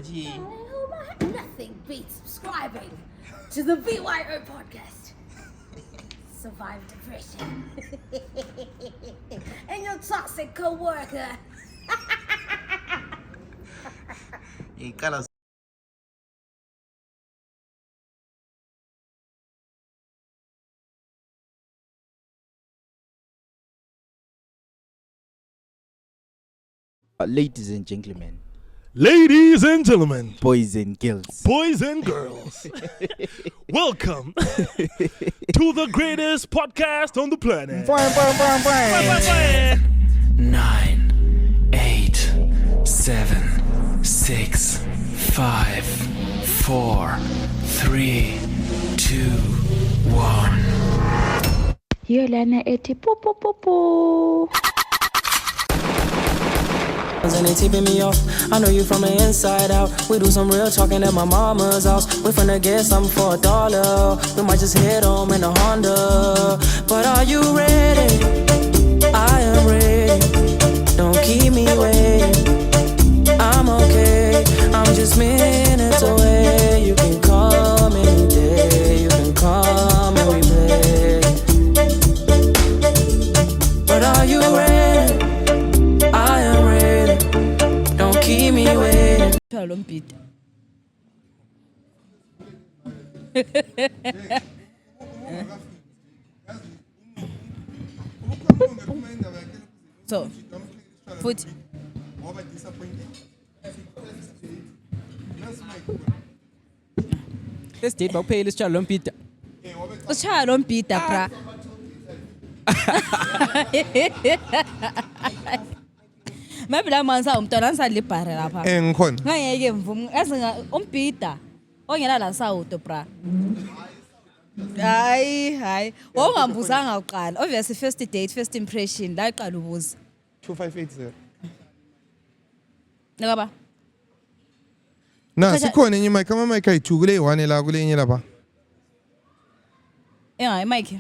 Nothing beats subscribing to the BYO podcast. Survive depression. And your toxic co-worker. Ladies and gentlemen, boys and girls, welcome to the greatest podcast on the planet. 9, 8, 7, 6, 5, 4, 3, 2, 1. Yolana ethi po. And they tipping me off. I know you from the inside out. We do some real talking at my mama's house. We finna get something for $1. We might just head home in a Honda. But are you ready? I am ready. Don't keep me waiting. I'm okay. I'm just minutes away. You can come any day. You can come and we play. But are you ready? I am ready. Don't keep me waiting. So, foot. First date bawuphela isitshalo lompita. Usishaya lo mbhida bra. Maybe la mansa umntwana angisalibhare lapha. Ngikhona. Ngeke mvume azinga umbhida ongena la South bra. Hayi. Wongambuzanga uqala. Obviously first date, first impression la iqala ubuza. 2580. Ngaba? Na sikhona enye mic ama mic ayi2 kule 1 la kule enye lapha. Mic.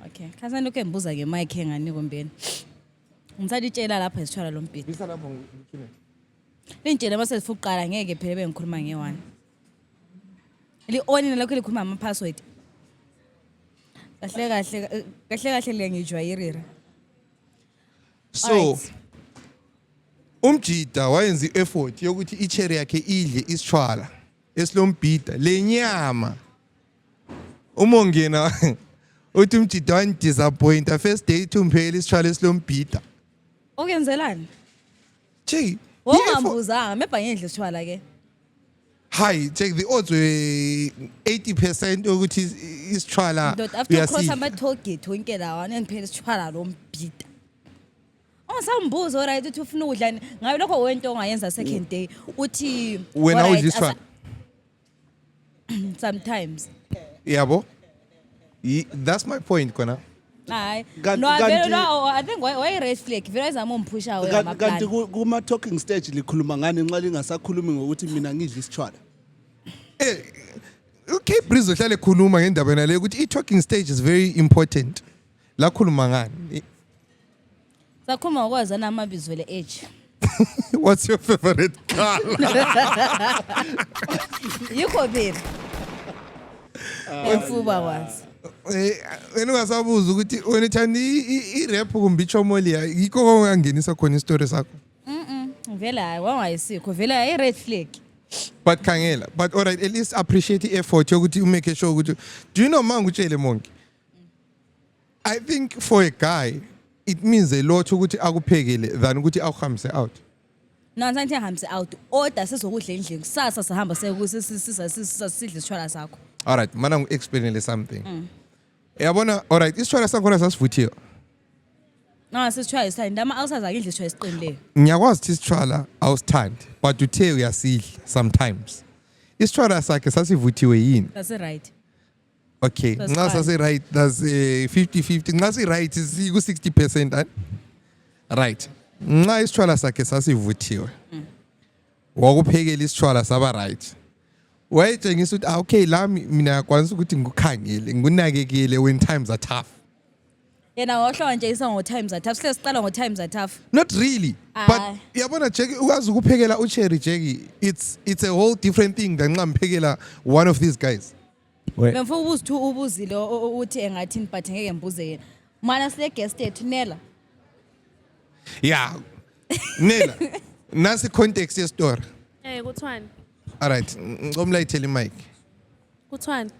Okay. Khasa lokho embuza ke mic engani kombeni. Ngisalitshela lapha isithwala lo mbhidi. Bisa lapho ngithini? Lintshela mase sifuqala ngeke phela bengikhuluma nge1. Li-on lakho likhuluma ama password. Kahle liyangijwayirira. So umjida wayenza i-effort yokuthi icherry yakhe idle isithwala esilombhida lenyama. Umongena uthi umjida wani disappoint first date umphela isithwala esilombhida. Okenzelani? Che, wongambuzanga mebha ngendle isithwala ke. Hi, check the odds were 80% ukuthi isithwala After cross ama target wonke lawa ngiphela isithwala lo mbhida. Ongasambuzo right uthi ufuna ukudla ngabe lokho wento ongayenza second day uthi wena udla isithwala. Sometimes. Yabo? That's my point kona. Hayi. No, I think why red flag vele izama umphusha away ama plan. Kanti kuma talking stage likhuluma ngani nxa lingasakhulumi ngokuthi mina ngidla isithwala. Okay, Brizo hlale khuluma ngendaba yena le ukuthi i-talking stage is very important. La khuluma ngani? Sakhuluma ngokwazana amabizo le age. What's your favorite color? Yikho phela. Emfuba kwazi. Wena ungasabuza ukuthi wena uthanda i-rap kumbe ichomolia yikho ongangenisa khona istory sakho. Vele hayi wangayisikho vele i-red flag. But khangela, but all right, at least appreciate the effort yokuthi umake sure ukuthi do you know manga utshele monke? I think for a guy it means a lot ukuthi akuphekele than ukuthi akuhambise out. Nansi nje hambise out order sesokudla endlini kusasa sihamba sekusisidla isithwala sakho. All right, mana ngi-explainele something. Yabona, all right, isithwala sakhona sasivuthiwe. No, sisithwala isithanda ndama awusaza ngidla isithwala esiqinileyo. Ngiyakwazi ukuthi isithwala awusithandi, but uthe uyasidla sometimes. Isithwala sakhe sasivuthiwe yini? That's right. Okay, nxa sase right that's 50-50. Nxa si right is ku 60%. Right. Nxa isithwala sakhe sasivuthiwe. Wakuphekela isithwala saba right. Wayetshengisa ukuthi okay la mina yakwanisa ukuthi ngikukhangele ngunakekele when times are tough. Yena wahlwa nje isango times athafu sile siqala ngo times athafu. Not really. But yabona Jackie ukwazi ukuphekela uCherry Jackie. It's a whole different thing than ngamphekela one of these guys. Bemfuna ubuzile uthi engathini but ngeke ngibuze yena. Mana sile guest yethu Nela. Yeah. Nela. Nasi context ye story. Kuthiwani? All right. Ngomlayithele mic. Kuthiwani?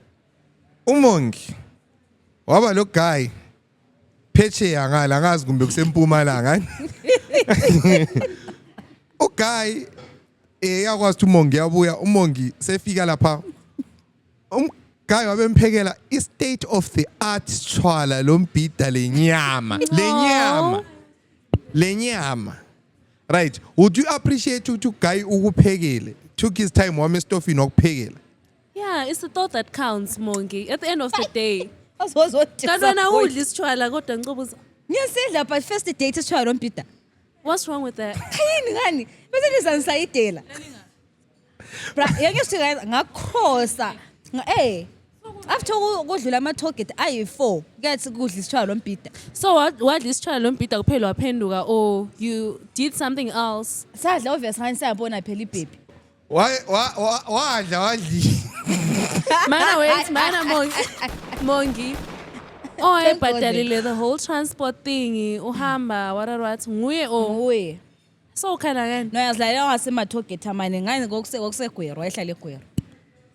Umongi. Waba lo guy phetsheya ngala ngazi kumbe kusempumalanga. Guy yakwazi ukuthi umongi yabuya umongi sefika lapha. Guy wabemphekela i state of the art chwala lombhida lenyama. Right. Would you appreciate ukuthi guy ukuphekele? Took his time wame stofini ukuphekela. Yeah, it's the thought that counts, Mongi. At the end of the day. Kazana udla isitshwala kodwa ngicobuza. Ngiyasidla but first date isitshwala lombhida. What's wrong with that? Ngani? Bese nizangisayidela. Bra, yake sika ngakhosa. After ukudlula ama target ayi4 kethi kudla isitshwala lombhida. So wadla isitshwala lombhida kuphela waphenduka or you did something else? Sadla obvious ngani sayabona phela ibhebi. Wadla. Mana wait, Mongi. Ebhadalile the whole transport thing, uhamba, what, nguye or Nguye. So kana ngani? No yazidlalela ngasema target amane ngani ngokusegwero ehlala egwero.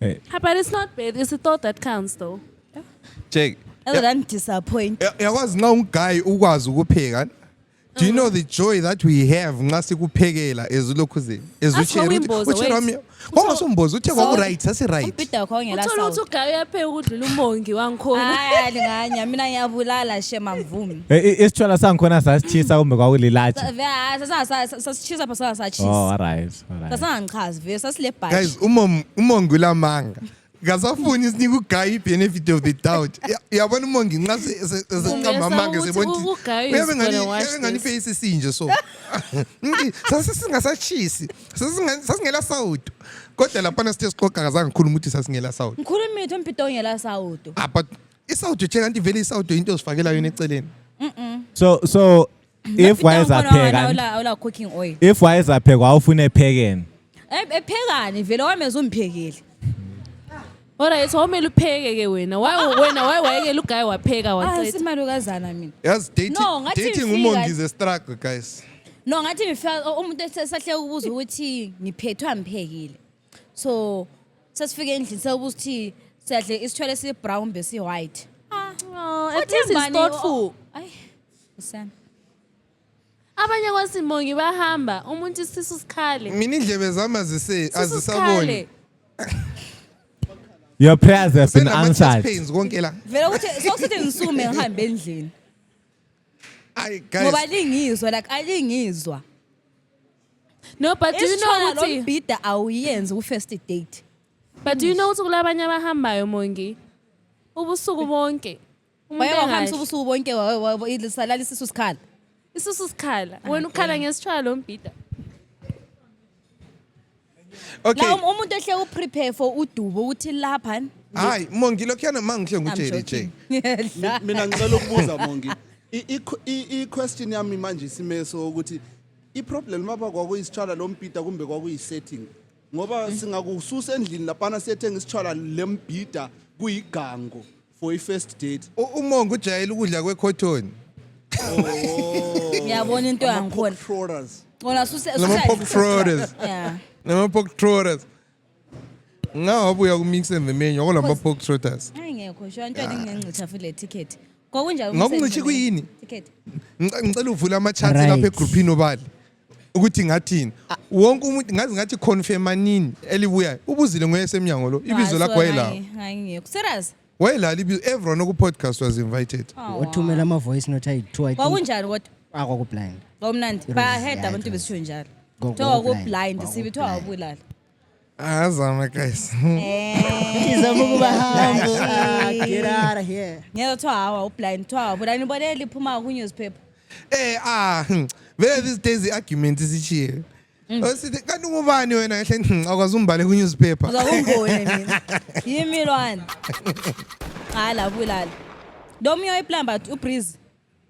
But it's not bad. It's the thought that counts though. Check. Azan disappoint. Yakwazi nxa unguy ukwazi ukupheka. Do you know the joy that we have nxa sikuphekela ezulokuzeni? EzuCherry. Kongasomboza uthe kwaku right, sasi right. Umbhida wakho ngela Uthola South. ukuthi ugayi uyapheka ukudlula umongi wangikhona. Hayi linganya mina ngiyabulala shema mvumi. Isitshwala sangikhona sasithisa kumbe kwakulilathi. Sasichisa phasa sachisa. Oh, all right. Sasangichazi vese sasile bhashi. Guys, umongi ulamanga. Ngasafuni sinika uguy benefit of the doubt. Yabona umongi nxa seqamba amanga sebonti. Uyabengani face isinje so. Sasingasachisi. Sasingela South. Kodwa lapha sithe siqoqa kazange ngikhuluma ukuthi sasingela South. Ngikhuluma mithi umbhida ongela South. But iSouth check anti vele iSouth into osifakela yona eceleni. So if wayezapheka awula cooking oil. If wayezapheka awufune ephekeni. Ephekani vele wameza umphekeli. Alright, so kumele upheke ke wena. Why wayekela ugayi wapheka waqeda? Simalukazana mina. Yes, No, ngathi dating ngifika- umongi is a struggle, guys. No ngathi ngifika umuntu esahle ukubuza ukuthi ngiphethwe amphekile. So sasifike endlini sabuza ukuthi siyadle isithwele esi brown bese white. At least it's thoughtful. Ay. Usana. Abanye kwasimongi bahamba umuntu isisu sikhale. Mina indlebe zami azisaboni. Your prayers have been answered. Pains konke la. Vele ukuthi sokuthi ngisume ngihambe endlini. Ay guys. Ngoba lingizwa like alingizwa. No, but do you know Isitshwala ukuthi lombhida awuyenzi ku first date. But do you know ukuthi kulabanye abahambayo Mongi? Ubusuku bonke. Bayahambisa ubusuku bonke ilisala lisisu sikhala. Isisu sikhala. Wena ukhala ngesitshwala lombhida. Okay. La umuntu ehle uprepare for udubo uthi lapha. Hayi, Mongi lokhuyana mangihle nguJerry J. Mina ngicela ukubuza Mongi. I question yami manje isimeso ukuthi I problem mapha kwakuyisitshwala lombhida kumbe kwakuyisetting. Ngoba singakususa endlini lapha siyethenga isitshwala lembhida kuyigango for I first date. Umongi ujayela ukudla kweCotton. Ngiyabona into yangikhona. Ngona Pork frauders. Yeah. Nama pork trotters. Ngawabuya ku mix and the menu olama pork trotters. Hayi ngekho sho into engingengcitha futhi le ticket. Kwakunjalo Ngakungithi kuyini? Ticket. Ngicela uvula ama charts lapha egroupini obali. Ukuthi ngathini? Wonke umuntu ngathi confirm anini elibuya. Ubuzile ngoyesemnyango lo. Ibizo lakho wayela. Hayi ngekho. Serious? Wayela ibizo everyone ku podcast was invited. Uthumela ama voice note ayi2 Kwakunjalo kodwa. akwa blind. Ngomnandi. Bahead abantu besisho njalo. Thowa ku blind sibithiwa abulala. Azama guys. Izama ukubahamba. Get out of here. Ngiyeza thowa hawa ublind thowa abulala nibone liphuma ku newspaper. Vele these days the argument isichiye. Osithi kanti ngubani wena ehle akwazi umbhale ku newspaper. Uzakungone mina. Yimilwane. Hala bulala. Domyo iplamba uBreeze.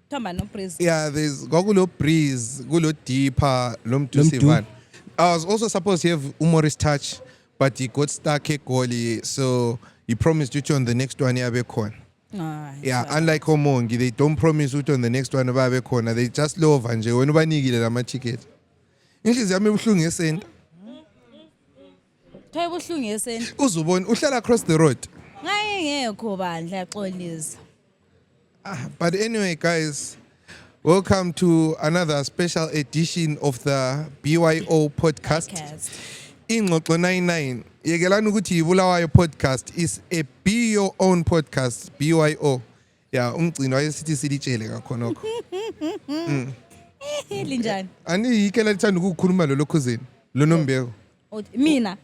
Thamba no Breeze. Yeah, there's Gogulo Breeze, Gulo Deeper, Lomdusivan. I was also supposed to have Umoris Touch, but he got stuck at Goli, so he promised you on the next one Yabekon. Yeah, unlike Homongi, they don't promise you on the next one Yabekon. They just love and when nobody get a ticket. English yami ubuhlungu esenta. Thoya ubuhlungu eseni. Uzubona uhlala across the road. Ngayengekho bandla yaxolisa. But anyway, guys, welcome to another special edition of the BYO podcast. Ingxoxo 99. Yekelani ukuthi ibulawayo podcast is a be your own podcast, BYO. Yeah, umgcino wayesithi silitshele ngakhonokho. Linjani? Ani yikela lithanda ukukhuluma lo lokhuzeni. Lo Nombeko. Mina.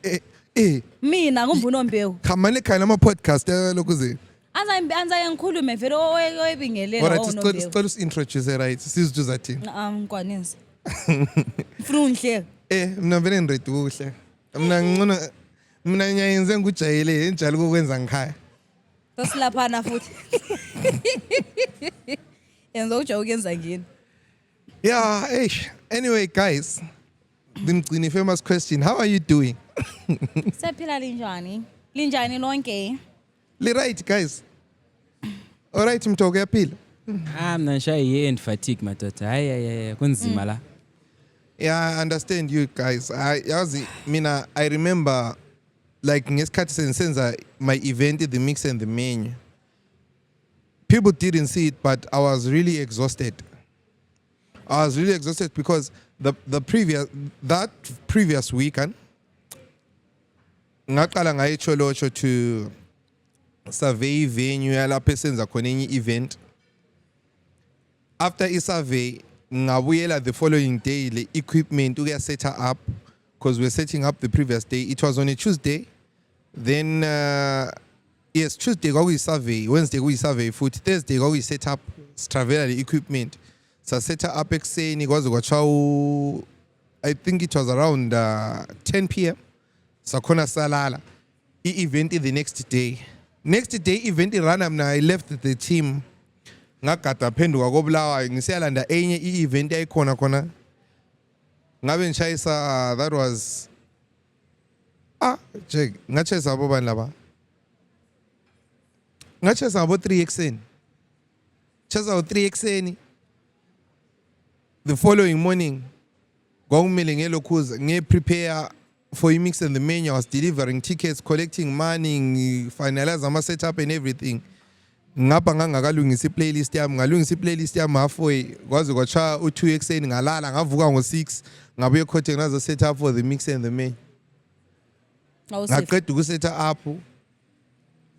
Mina ngumvuno Mbeko. Khamane khaya nama podcast lokhuzeni. Anza ngikhulume vele oyibingelela Alright, sicela usintroduce right. Siziduza thini? Ngikwanisa. Ufuna ungihleka? Mina vele ngiready ukuhleka. Mina ngiyenze ngujayele enjalo ukwenza ngikhaya. Sasilaphana futhi. Yenza ujoke yenza ngini. Yeah, anyway guys, the famous question, how are you doing? Sephila linjani? Linjani lonke? Li right guys. All right mtoko yaphila. Mina ngishaye and fatigue madoda. Hayi kunzima la. Yeah, I understand you guys. I remember like ngesikhathi senza my event the mix and the menu. People didn't see it, but I was really exhausted. I was really exhausted because that previous weekend ngaqala ngayecholocho to survey venue yalapho esenza khona enye event. After a survey ngabuyela the following day le equipment ukuya set up because we're setting up the previous day. It was on a Tuesday. Then yes, Tuesday we survey, Wednesday we survey foot, Thursday we set up Stravela the equipment. So set up ekuseni kwaze I think it was around 10 p.m. Sakhona salala. Event the next day. Next day event run I left the team. Ngagada phenduka koBulawayo ngisiyalanda enye event ayikhona khona. Ngabe ngishayisa that was check ngachayisa abo bani laba. Ngachayisa abo 3 ekseni. Chayisa 3 ekseni. The following morning, prepare for mix and the menu. I was delivering tickets, collecting money, finalize my setup and everything. Ngapha ngakalungisa playlist yami, ngalungisa playlist yami halfway. Kwaze kwacha u2 ekseni ngalala ngavuka ngo6 ngabuye khothe ngazo set up for the mix and the menu. Ngaqeda uku-set up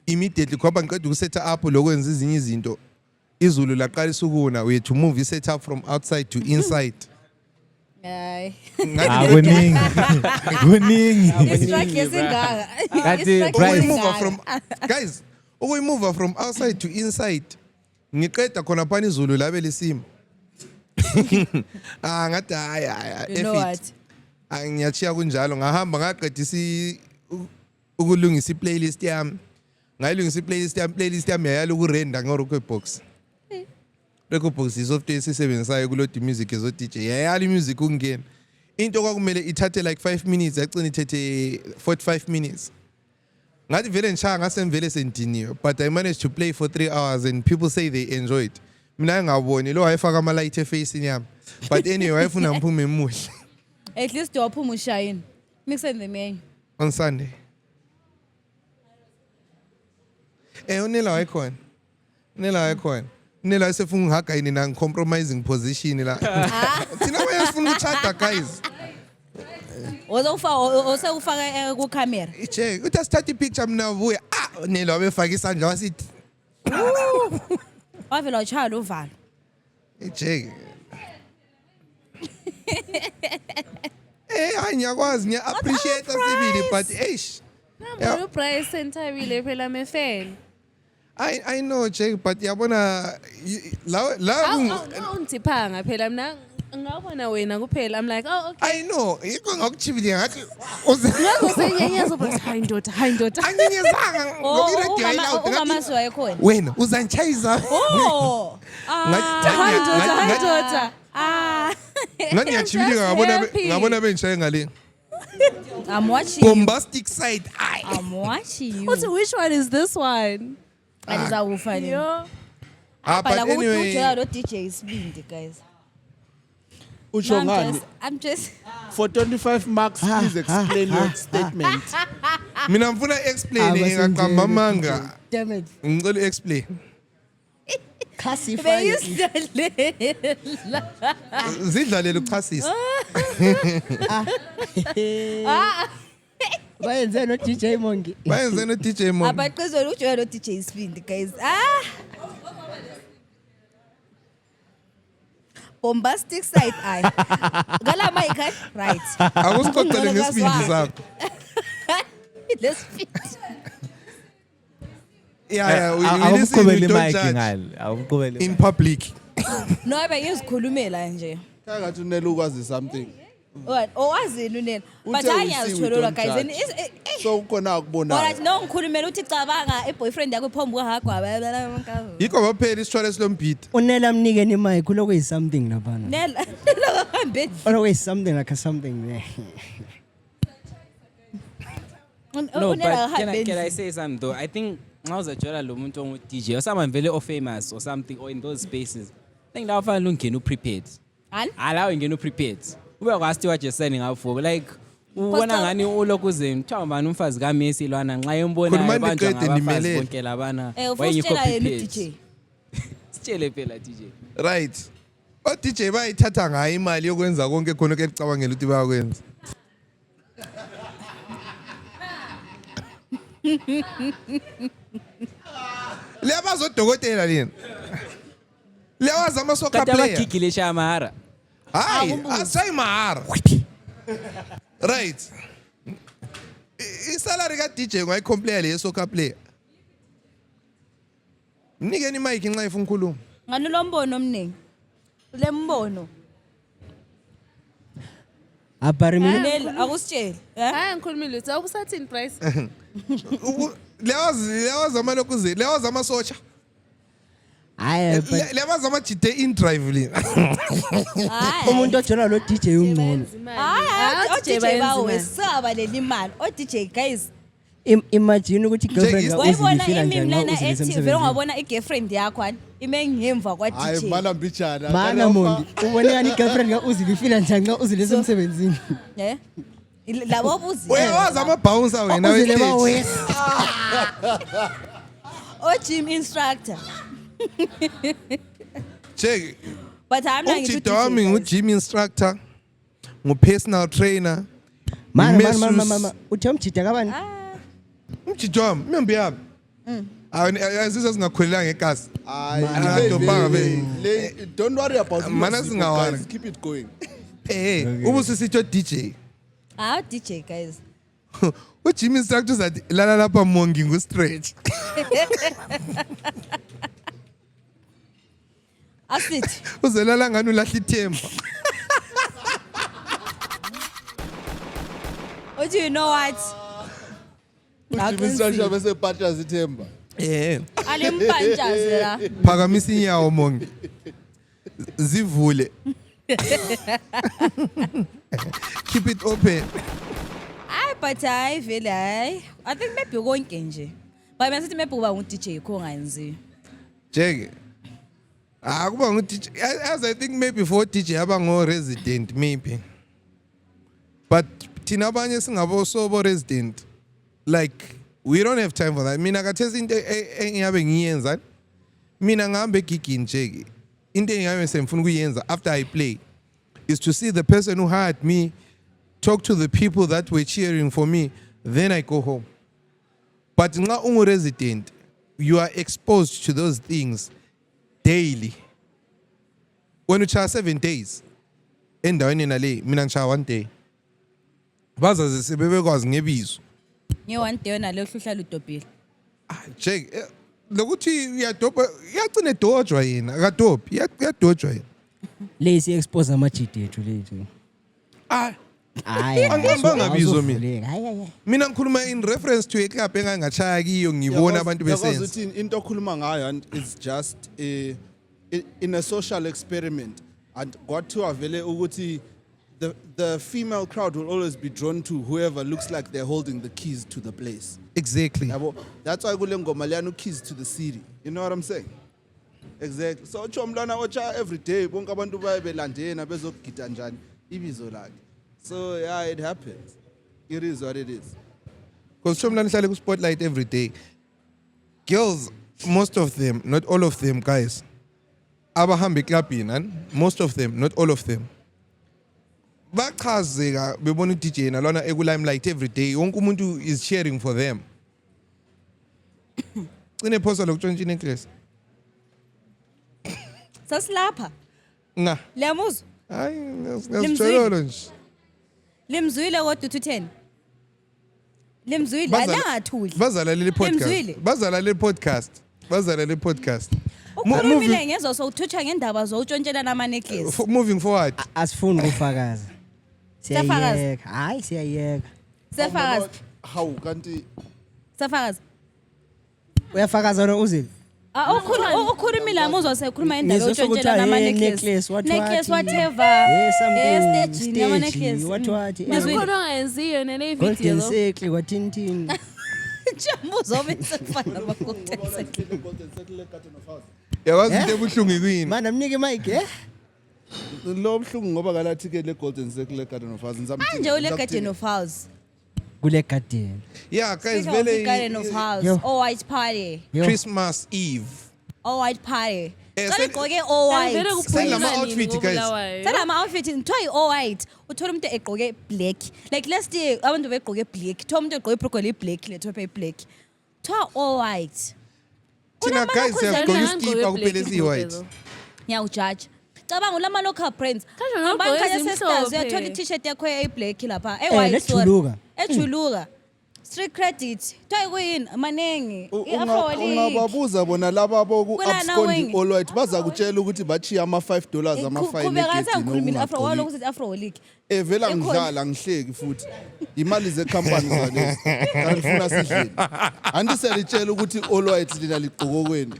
immediately ngoba ngiqeda uku-set up lokwenza izinye izinto. Izulu laqalisa ukuna, we had to move the setup from outside to inside. Hayi. Kuningi. Strike yesingaka. Guys, we move from outside to inside. Ngiqeda khona phana izulu labe lisima. Ngathi hayi You know what? Ngiyachiya kunjalo ngahamba ngaqedisa ukulungisa playlist yami. Ngayilungisa playlist yami yayala ukurenda ngo-record box. Record box isoftware esisebenzisayo kulo music ezo DJ. Yayala music ungena. Into kwakumele ithathe like 5 minutes yagcina ithethe 45 minutes. Ngathi vele ngishaya ngasemvele sendiniwe, but I managed to play for 3 hours and people say they enjoyed. Mina ngaboni lo wayefaka ama light eface yami. But anyway wayefuna ngiphume emuhle. At least waphuma ushayini. Mix and the menu. On Sunday. Unela wayikhona. Unela wasefuna ungihaga yini na compromising position la. Thina bayafuna ukuchata guys. Ufaka ku camera. Che, uthi start picture mina ubuya. Unela wabefaka isandla wasithi. Wavela wachaya uvalo. Che. Ngiyakwazi ngiya appreciate sibili but Namba price sentabile phela me fan. I know Jake but yabona la Awungiphanga phela mina ngawubona wena kuphela. I'm like, oh okay. I know yiko ngakuchibile ngathi Ngakusenyenyeza Uzoba hayi ndoda, hayi ndoda. Anginyezanga ngoba iradio ayiloud Ungamazi wayekhona. wena uzangichayiza. Oh. Hayi ndoda, hayi ndoda. Ngathi ngiyachibilika ngabona bengishaye ngale. I'm watching. Bombastic side eye. I'm watching you. Which one is this one? Alizawufa ni. Yo. But anyway, lo DJ Sibindi guys. Usho ngani? I'm just For 25 marks, please explain your statement. mina ngifuna explain ngingaqamba manga. Damn it. Ngicela explain. Classify it. Zidlalele uchasisa. Bayenze no DJ Mongi. Bayenze no DJ Mongi. abaqizwe ujoya lo DJ Sibindi guys. Bombastic side eye. Gala mic right. Akusixoxele ngesibindi sakho. Let's fit. Yeah, we Awumqhubele listen, we don't imic judge ngale. Awumqhubele. in public. No abengizikhulumela nje. Kangathi unele ukwazi something. What? Owazini unena. But Uthe ayazitholwa we guys. don't And So ukhona ukubonayo. alright, no ngikhulumela uthi cabanga boyfriend yakho iphambi kwahagwa. Yikho baphela isithwala esilombhidi. Unela mnike ni mic kulokuyi something laphana. Nela hambe. Always something like a something there. No, but can I say something though? I think nxa uzajola lo muntu ongu DJ or someone very famous or something or in those spaces, I think lawo fanele ungena prepared. Ani? Alawo ungena prepared. Ube kwazi what you're saying ngafo like ubona ngani ulokuze kuthiwa manje umfazi kaMessi lwana nxa embona abantu ngabafazi bonke labana Ufusela yena DJ. Sitshele phela DJ. Right. O DJ bayithatha ngayo imali yokwenza konke khona ekucabangela ukuthi bayakwenza. Liyabazo dokotela lena. Liyawazi amasoka player. Kata bakigile shamara. Hayi, asay mahara. Right. Isalary ka DJ ngayicomplain le soccer player. Mnike ni mic nxa ifuna ukukhuluma. Ngani lo mbono omningi. Lembono. Aparimini. Nela akusitshela. Hayi ngikhulumile uthi awusathini price? Leyawazi amalokuze, leyawazi amasocha. Hayi, leyawazi amajite in drive le. umuntu ojola lo DJ ungcono. Hayi, DJ bawe saba leli mali. O DJ guys. Imagine ukuthi girlfriend ka Wayibona uzifila imimi njani lana uzile active semsebenzini. ngabona igirlfriend yakho ani ime ngemva kwa Hayi DJ. mana mbichana. Mana Mongi, ubone ngani girlfriend ka uzifila njani ka uzile semsebenzini. Eh? Labo buzi. Uyawazi ama-bouncer wena Uzile ba we-stage. west. O gym instructor. Check. But I'm not into Umjito wami ngu-gym instructor, ngu-personal trainer. Mama, uthi umjita kabani? Umjito wami, membi yami. Azizwe singakhulelanga egazi. Don't worry about it. Mana singawari. Guys, keep it going. Ubusisitsho DJ. DJ guys. U-gym instructor uzathi lala lapha Mongi ngu-stretch. Asithi. Uzelala ngani ulahla ithemba. What do you know what? Ujimisasha bese patha zithemba. Alimpantshaze la. Phakamisa inyawo Mongi. Zivule. Keep it open. But I feel I think maybe konke nje. But masithi maybe uba ngu-DJ kho ngenzi. Jeke. Kuba ngu-DJ. As I think maybe for DJ abango resident maybe. But thina abanye singabo sobo resident. Like we don't have time for that. Mina kathesi into engiyabe ngiyenza. Mina ngihambe egigini Jeke. Into engiyabe semfuna ukuyenza after I play is to see the person who hired me, talk to the people that were cheering for me, then I go home. But nxa ungu resident, you are exposed to those things daily. When you chaya 7 days, endaweni nale, mina ngichaya 1 day. Bazaze sebebekwazi ngebizo. Nge-1 day yona lo hluhla ludobhile. Check. Lokuthi uyadobha, iyagcina edojwa yena, akadobhi, iyadojwa yena. Lesi expose amajidi ethu lethu. Hayi. Angihambanga bizo mina. Awuzovuleka. Hayi. Mina ngikhuluma in reference to eclub engangachaya kiyo ngibona abantu Yazi besenza. ukuthi into okhuluma ngayo and it's just in a social experiment and kwathiwa vele ukuthi the female crowd will always be drawn to whoever looks like they're holding the keys to the place. Exactly. Yabo, that's why kule ngoma liyana keys to the city. You know what I'm saying? Exactly. So chomlana ocha every day bonke abantu baye belandena bezogida njani ibizo lakhe. So yeah, it happens. It is what it is. Because Chomlana hlale ku spotlight every day. Girls, most of them, not all of them, guys. Abahamba clubini, most of them, not all of them. Bachazeka bebona DJ nalona eku limelight every day. Wonke umuntu is cheering for them. Cine phosa lokutshontsha necklace. Sasilapha. Nga. Liyamuzwa? Hayi, ngasijololo nje. Limzwile kodwa 210. Limzwile alangathuli. Bazalaleli Limzwile. podcast. Bazalaleli podcast. Bazalaleli podcast. Ukhulumile ngezo sowuthutsha ngendaba zowutshontshela nama necklace. Moving forward. Asifuni ukufakaza. Siyafakaza. Siyayeka. Hayi siyayeka. Sefakazi. How kanti Sefakazi. Uyafakaza wena uzini? Ukhulumile amuzwa sekhuluma indaba Ngizwe yotshontshelana sokuthi, ama hey, necklace. necklace, what, Necklace what? whatever. Something, Stage nama stage, necklace. what. Ngizikhona ongayenziyo nene Golden video. circle wathintini. Jamuzwa bese kufana bakugtesa. Yawazi into ebuhlungu kwini. Mana mnike mic lo mhlungu ngoba kalathi ke le Golden Circle Garden of House Manje ule Garden of House. Kule garden. Yeah, guys, Speaking of the vele Garden of House. Yo. All white party. Yo. Christmas Eve. All white party. send- Sigqoke all white. Vele Send ama kuphuma outfit, nini guys. koBulawayo? Sana ama outfit ngithiwa all white. Uthola umuntu egqoke black. Like last year abantu begqoke black. Uthola umuntu egqoke ibroccoli black le top black. Uthiwa all white. Thina guys siyagqoka iskipa kuphela siyi-white. Ngiyawujudge. Cabanga ulama local brands. Kanjani Hamba ugqoke ngikhanya ezimhlophe? sestars uyathola i-t-shirt yakho eyi-black lapha. E-white. lejuluka. Ejuluka. Street credit. Twa kuyini manengi. I-Afro ungababuza bona laba boku Kulana abscond wengi. all white bazakutshela ukuthi bachiya ama $5 ama-fine Kubeka sangikhulumile Afro egedini walo ukuthi Afro League. vela Ekhona. ngidlala ngihleki futhi imali zekhampani zalezi kanti funa sidleni andisalitshela ukuthi all white lina ligqokokweni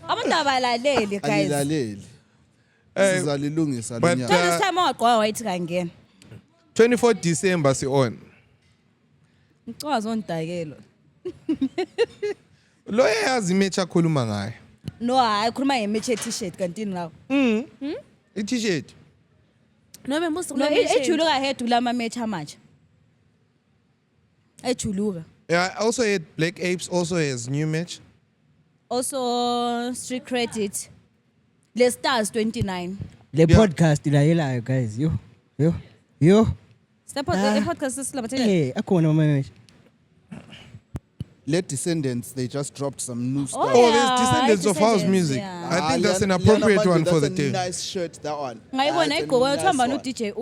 Abantu abalaleli guys. alilaleli sizalilungisa but, lonyaka This time wagqoka white kangena. 24 December si-on. Ngicwa zondakelo. Lo yazi imatch akhuluma ngayo. No hayi khuluma ngematch t-shirt kantini lawo. I-t-shirt. Nobe mbuzo No kule ejuluka head kulama match amanje. Ejuluka. Yeah, I also had Black Apes also has new match. Also street credit. Le Stars 29. Le podcast ilayelayo guys. Yo. Step the podcast silabathele. Hey, akhona mama. let Descendants they just dropped some new stuff Oh, there's Descendants of house music. yeah. I think that's an appropriate one for the day. Nice shirt that one. Ngayibona That's a igqoka nice uthamba one. no DJ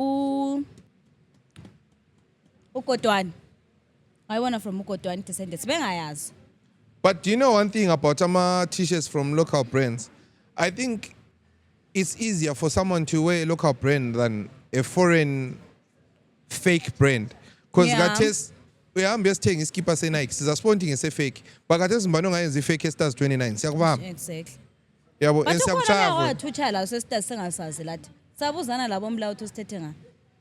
uKodwani. Ngayibona from uKodwani Descendants bengayazi. But do you know one thing about some t-shirts from local brands? I think it's easier for someone to wear a local brand than a foreign fake brand. Because Yeah. Gates, we are just saying skipper say Nike. Siza sponding is a fake. But Gates mbano is a fake stars 29. Siyakubamba. Exactly. Yabo But ukhona ensiyakuchava. wathutsha la sisters sengasazi lathi. Sabuzana labo mla uthi sithethe nga.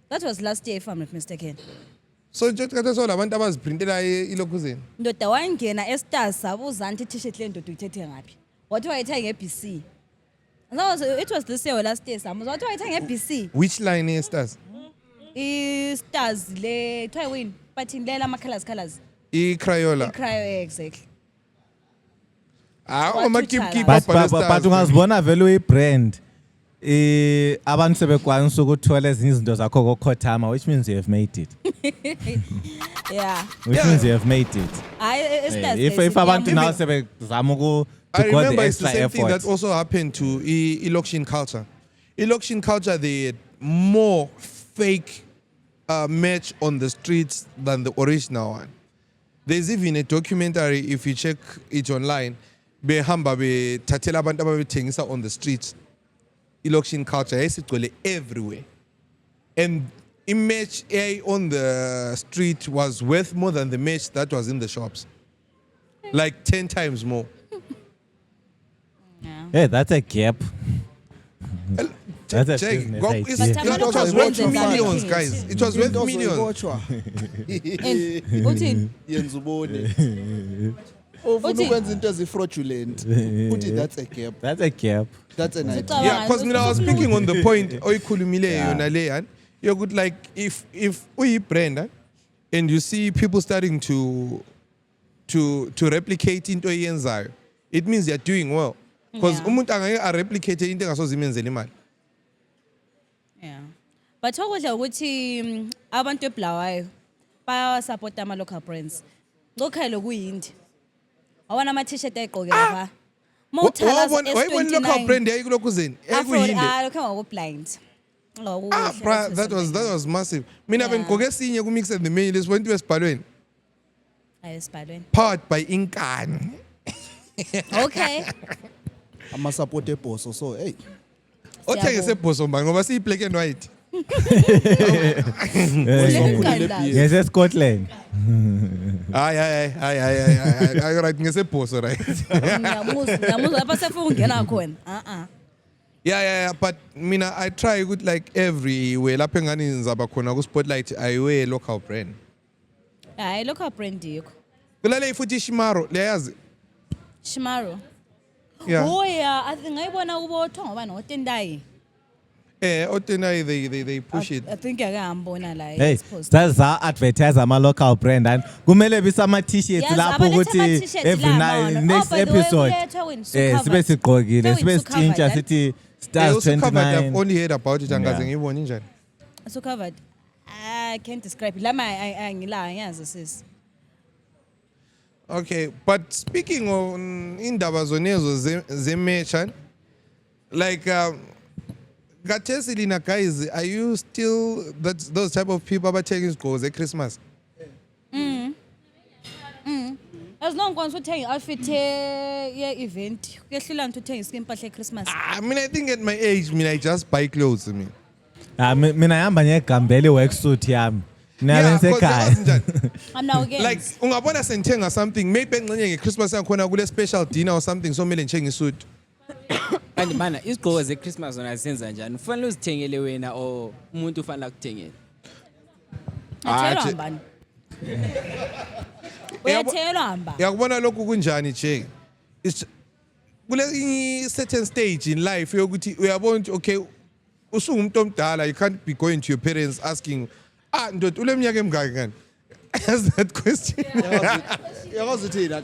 That was last year if I'm not mistaken. So nje Gates all abantu abaziprintela ilokuzeni. Ndoda wangena eStars sabuzana ukuthi t-shirt le ndoda uyithethe ngapi. Wathi wayithenga ngeBC. It was this year or last year Sam. Wathi wayithenga ngeBC. Which line is stars? I-Stars le kuthiwa wini? But le lama colors. Crayola. Cryo exactly. Ah, Wathutsha uma la. keep but up on the but stars. ungazibona vele uyi-brand abantu sebekwanisa ukuthola ezinye izinto zakho kokhothama, which means you have made it. Yeah. Which means you have made it. iStars. If abantu now sebezama to I go the remember it's the extra same thing that effort. also happened to Eloction Culture. Eloction Culture, they had more fake merch on the streets than the original one. There's even a documentary, if you check it online, behamba bethathela abantu ababethengisa on the streets. Eloction Culture, esigcwele everywhere. And image on the street was worth more than the merch that was in the shops. Like 10 times more. Hey, that's a gap. That's a Check. business Go- idea. it's- But It abantu was worth abenza millions, njani? guys. It was worth Into millions. zoyibotshwa. Uthini? Yenza ubone. Ufuna Uthi- ukwenza into ezi-fraudulent. Uthi that's a gap. That's a gap. That's an idea. Ucabanga Yeah, because ukuthi I was speaking on the point oyikhulumileyo Yeah. yona leya. You're good, like if uyi-brand and you see people starting to replicate into oyenzayo, it means you're doing well. Because Yeah. umuntu angeke a-replicate into engasoze imenzele imali. Yeah. But okudla ukuthi abantu eBulawayo bayawasupport ama-local brands. Ngokhalo kuyindi. Awona ama-t-shirt ayigqoke lapha. Wayibona local brand yayikulokuzeni yayikuyinde. Lokho ngoku-blind. That was massive. Mina Yeah. bengigqoke esinye ku-Mix and the Mail lesibona into esibhalweni. Ayesibhalweni. Powered by Inkani. Okay. Ama-support ebhoso, so hey. Othengise ebhoso mbani ngoba siyi-black and white. Yes, eScotland. Hayi right ngesebhoso right. Ngiyamuzwa lapha sefuna ukungena khona. Yeah, but mina I try ukuthi like everywhere lapho engani ngizaba khona ku-spotlight I wear local brand. Hayi local brand yikho. Kulale futhi Shimaro liyayazi. Shimaro. Yeah. Oh yeah, I think ngayibona kubothwa ngoba noTendai. Otenai they push it. I think akahambona la Hey, exposed. that's our advertise ama-local brand and kumele bisama t-shirts Yes, lapho abaletha ukuthi ama-t-shirts every la, night mama. next Oh, by the way, episode kulethwa wena, so sibe covered. sigqokile Tell sibe him so sitshintsha covered, sithi Yeah, stars also covered, I've 29. only heard about it angaze Yeah. ngiyibone njani. So covered. I can't describe it. Lama angila angazi sis. Okay, but speaking on indaba zonezo ze-merchant, like Gatesi Lina guys, are you still those type of people abathenga izigqoko Christmas? As long as uthenga outfit ye-event, kuyehlula nto uthenga impahla ye-Christmas. I mean, I think at my age, I just buy clothes. Mina yahamba ngegambele worksuit yami. Mina bengisekhaya. I'm now again. Like ungabona sengithenga something, maybe engxenye ngeChristmas yakhona kule special dinner or something, so kumele ngithenge isuit. Kanti mana izigqoko zeChristmas zona zenza njani? Ufanele uzithengele wena or umuntu ufanele akuthengele? Athelwa mbani? Uyathelwa mba. Yakubona lokhu kunjani nje? It's kule certain stage in life yokuthi uyabona ukuthi okay usungumuntu omdala, you can't be going to your parents asking ndoda uleminyaka emingaki ngani? Ask that question. Yazi thina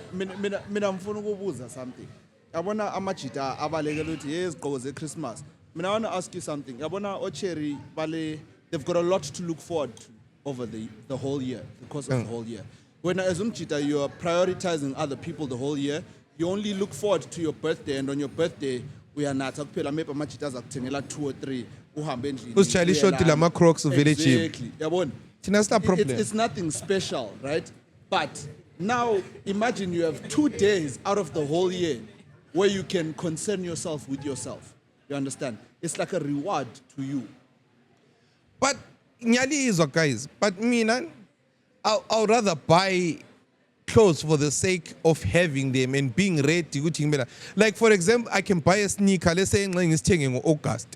mina ngifuna ukubuza something. Yabona amajita abalekela ukuthi hey izigqoko zeChristmas. Mina I want to ask you something. Yabona oCherry bale they've got a lot to look forward to over the whole year, the course of the whole year. When as umjita you are prioritizing other people the whole year, you only look forward to your birthday, and on your birthday uyanatha kuphela maybe amajita azakuthengela 2 or 3 uhambe endlini. Usijayele ishoti lama Crocs uvele cheap. Exactly. Yabona. Thina sina problem. It's nothing special, right? But now imagine you have 2 days out of the whole year where you can concern yourself with yourself. You understand? It's like a reward to you. But ngiyalizwa guys, but mina I'll rather buy clothes for the sake of having them and being ready ukuthi ngibela. Like for example, I can buy a sneaker let's say engxenye ngisithenge ngoAugust.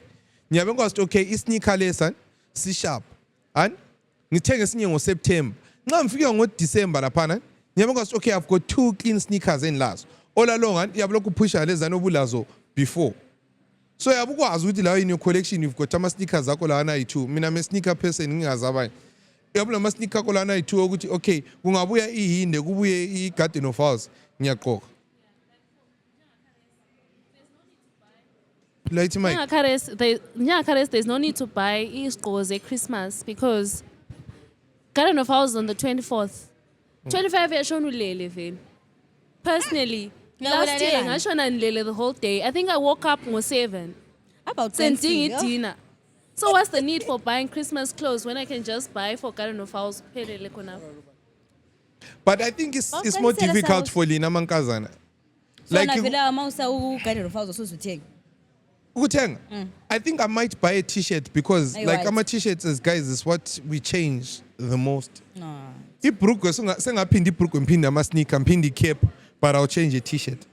Ngiyabe ngikwazi okay isneaker lesa si sharp. And ngithenge esinye ngoSeptember. Nxa ngifika ngoDecember laphana, ngiyabe ngikwazi okay I've got 2 clean sneakers enlazo. All along and yabulokhu pusha lezana obulazo before. So yabukwazi ukuthi la in your collection you've got ama sneakers zakho la ayi2. Mina I'm a sneaker person ngingazi abanye. Yabula ama sneaker akho la ayi2 ukuthi okay kungabuya ihinde kubuye iGarden of House ngiyaqoqa. Like my Nyakares, there's no need to buy izigqoko zeChristmas because Garden of House on the 24th. 25 yashona ulele vele. Personally, last year ngashona nilele the whole day. I think I woke up ngo7. About Sending dinner. So what's the need for buying Christmas clothes when I can just buy for Garden of House? But I think it's more difficult for Lina Mankazana. Like vela mawusa uGarden of House usuzuthenga. ukuthenga. I think I might buy a t-shirt because Ayi, like white. ama t-shirts as guys is what we change the most. No. Ibhrugu sengaphindi ibhrugu ngiphinde ama sneaker ngiphinde cap but I'll change a t-shirt.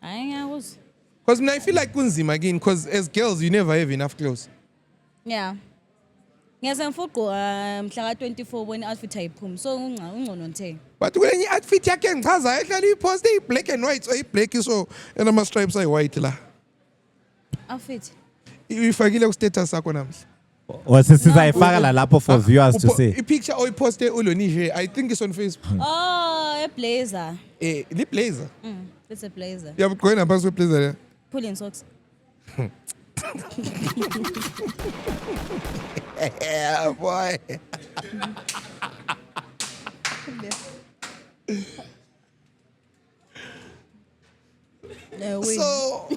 Hayi ngiyakuzwa. Because I feel like kunzima again because as girls you never have enough clothes. Yeah. Ngiyaze ngifugqa mhla ka24 ubona outfit ayiphumi. So ungcono ngithenga. But kule outfit yakhe ngichaza ehlala ipost black and white so black so enama stripes ay white la. Outfit. Ifakile ku status sakho namhla. Sizayifaka la lapho for viewers to see. A picture oyiposte ulonije I think it's on Facebook. Oh, a blazer. Li blazer. It's a blazer. Yabugqoka naphansi blazer le. Pulling socks. Yeah, boy. No, wait. So,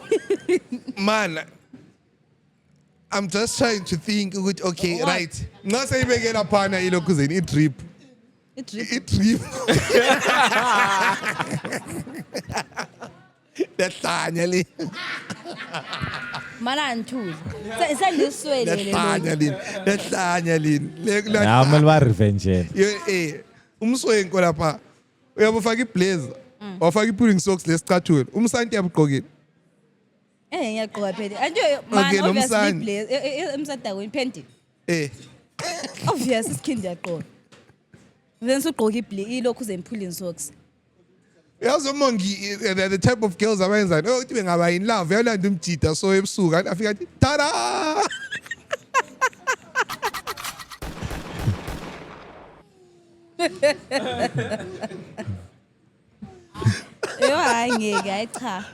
man, I'm just trying to think. Okay, What? right. Not saying we get a partner, you know, because it drip. It drip. It drip. That's Tanya. Mana nthuli. Sendiswele That's le. Tanya. That's Tanya. Ya manje revenge. Umswenko lapha. Uyabufaka iblazer. Wafaka ipulling socks lesicathulo. Umsanti yabugqokile. Ngiyagqoka phela. Anje man Okay, obviously nomsana. blazer. Emsada kwenpendi. Eh. Obvious iskindi yaqoka. Then sugqoka ilokhu zempulling socks. Yazi umongi the type of girls abenza no uthi bengaba in love yalanda umjida so ebusuku afika athi tada. Yo hayi ngeke ayicha.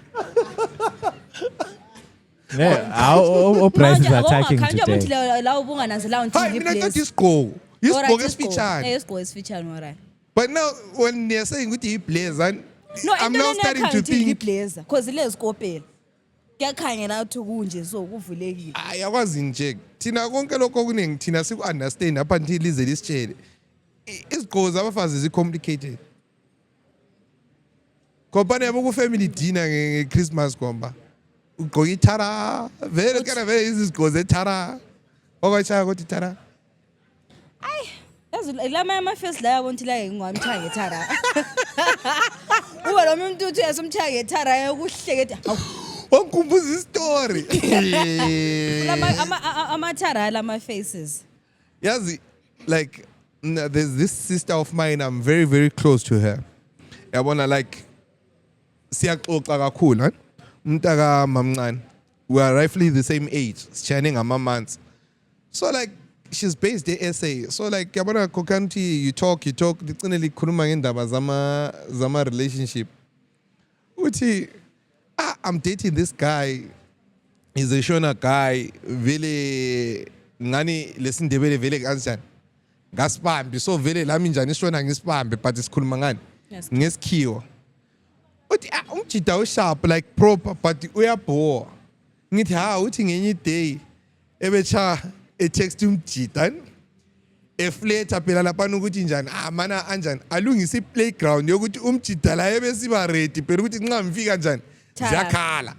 Our prices are attacking Khanje today. ukuthi la ubungananzela Hayi unthi mina blazer. ngathi isigqoko. Isigqoko esifitshane. Isigqoko esifitshane alright. But now when they're saying ukuthi iblazer No, I'm now starting to think blazer because lezi kopela. Kuyakhangela ukuthi kunje so kuvulekile. ayakwazi nje thina konke lokho okuningi thina siku understand up until lize lisitshele. Isigqoko zabafazi zi complicated. Kompane yabo ku family dinner ngeChristmas komba. Ugqoka ithara vele kana vele izigqoko zethara. Okwachaya ukuthi ithara. Lama ama-face la yabo nthi la ngingwamthaya ngethara. Ube lo muntu uthi uyasumthaya ngethara kuhleke ethi hawu. Wangikhumbuza istory. Amathara lama-faces. Yazi like there's this sister of mine I'm very very close to her. Yabona like siyaxoxa kakhulu umntaka mamncane. We are roughly the same age, shining ama months. So like she's based in SA. So like yabona kokanti you talk ligcine likhuluma ngendaba zama relationship. Uthi I'm dating this guy. He's a Shona guy. Vele ngani lesindebele vele kanjani. Ngasibambi so vele lami njani Shona ngisibambe but isikhuluma ngani ngesikhiwa. Uthi umjida usharp like proper but uyabore. Ngithi uthi ngenye day ebecha text umjida efleta phela lapha ukuthi njani mana anjani alungisa iplayground yokuthi umjida la ebesiba ready phela ukuthi nxa ngifika njani ziyakhala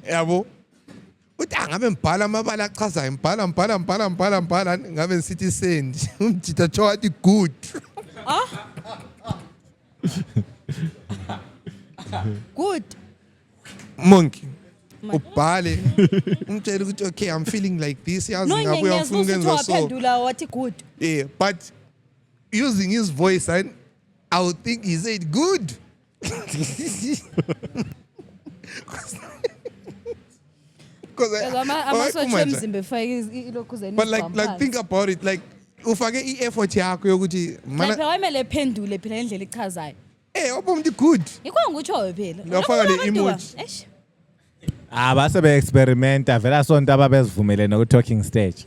yabo uthi angabe mbhala amabala achazayo mbhala ngabe ngisithi send umjida thola athi good Good. monkey ubhale umtshela ukuthi okay I'm feeling like this yazi No ngabe uyafuna ukwenza so waphendula wathi good. yeah but using his voice and I would think he said good. Amasotsha emzimba efake ilokhu zeni. But like think about it like ufake i-effort yakho yokuthi Phela wayemele phendule phela indlela ichazayo. Umuntu good. Yikho ngikutshoyo phela. Ngafaka le emoji. Base be-experimenta vela sonto ababezivumele no-talking stage.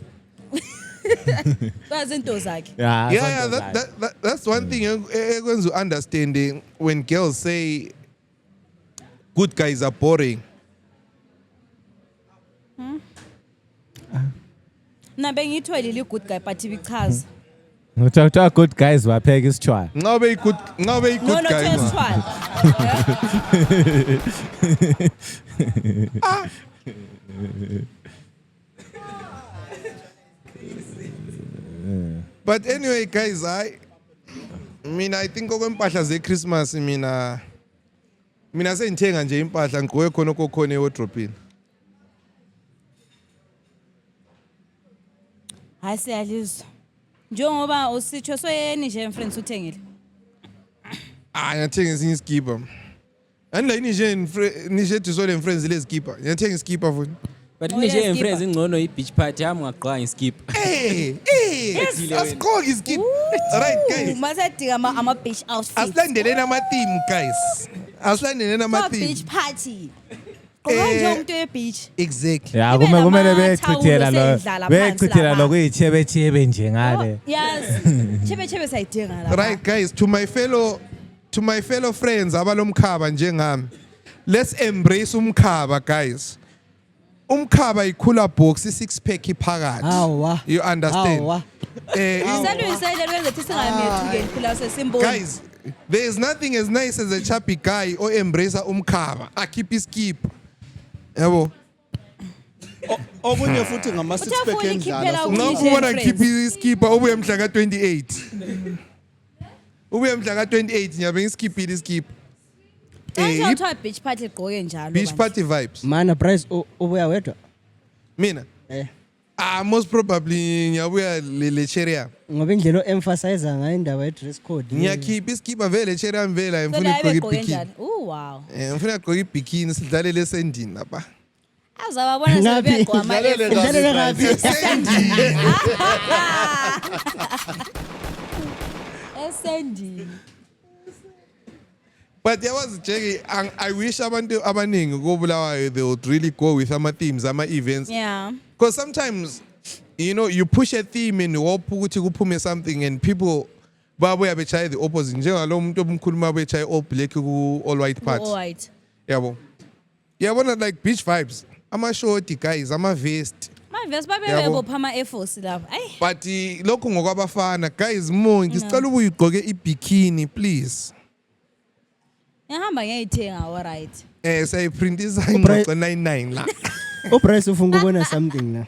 Bazinto zakhe. Yeah, that's one thing ekwenza understanding when girls say good guys are boring. Na bengithwele li good guy but ibichaza. Ngithatha good guys wapheka isitshwala. Ngabe good No, guy. test one. But anyway, guys, I think okwempahla ze-Christmas mina sengithenga nje impahla ngigqoke khona kokhona ewardrobe. Hayi siyalizwa. Njengoba usitsho soyeni nje friends uthengile. Ngiyathenga esinye iskipa. Andla nije tisole friends le skipa. Ngiyathenga iskipa futhi. But nje friends ingcono i-beach party yami ngaqwa iskip. Asigqoki iskip. Right guys. Masadinga ama-beach outfit. Asilandeleni ama-theme guys. Asilandeleni ama-theme. Beach party. Ngoba nje umuntu we-beach. Exactly. Ya kumele bechithela lo kuyichebechebe nje ngale. Yes. Chebe sayidinga la. Right guys, to my fellow friends abalomkhaba njengami. Let's embrace umkhaba guys. Umkhaba ikhula box 6 pack iphakathi. Hawa. You understand? Hawa. Guys, there is nothing as nice as a chappy guy or embrace umkhaba. I keep his keep. Yabo. Okunye futhi ngama 6 pack endlala. Ngakubona keep his keep obuye mhla ka 28. Ubuye mhla ka 28 ngiyabe ngiskiphile iskip. Kuthiwa beach party igqoke njalo. Beach party vibes. Mana price ubuya wedwa. Mina? Most probably ngiyabuya le cheria. Ngoba indlela emphasize ngayo indaba ye dress code. Ngiyakhipha iskipa vele cheria mvela ngifuna igqoke ibikini. Oh wow. Ngifuna igqoke ibikini sidlalele esendini lapha. Azababona sebegqwa ama esendini. But there was Jackie, I wish abantu abaningi kobulawayo they would really go with ama themes, ama events. Yeah. Because sometimes, you push a theme and ukuthi kuphume something and people babuya bechaye the opposite. Njengalo umuntu omkhuluma bechaye all black ku all white part. All white. Yabo. Yabona like beach vibes. Ama shorty guys, ama vest. My vest babebopha ama Air Force lapha. Ay. But lokho ngokwabafana guys, ngisicela ubuyigqoke ibikini please. Ngihamba ngiyayithenga all right. Sayiprintisa ingqoqo 99 la. Uprice ufuna ukubona something na.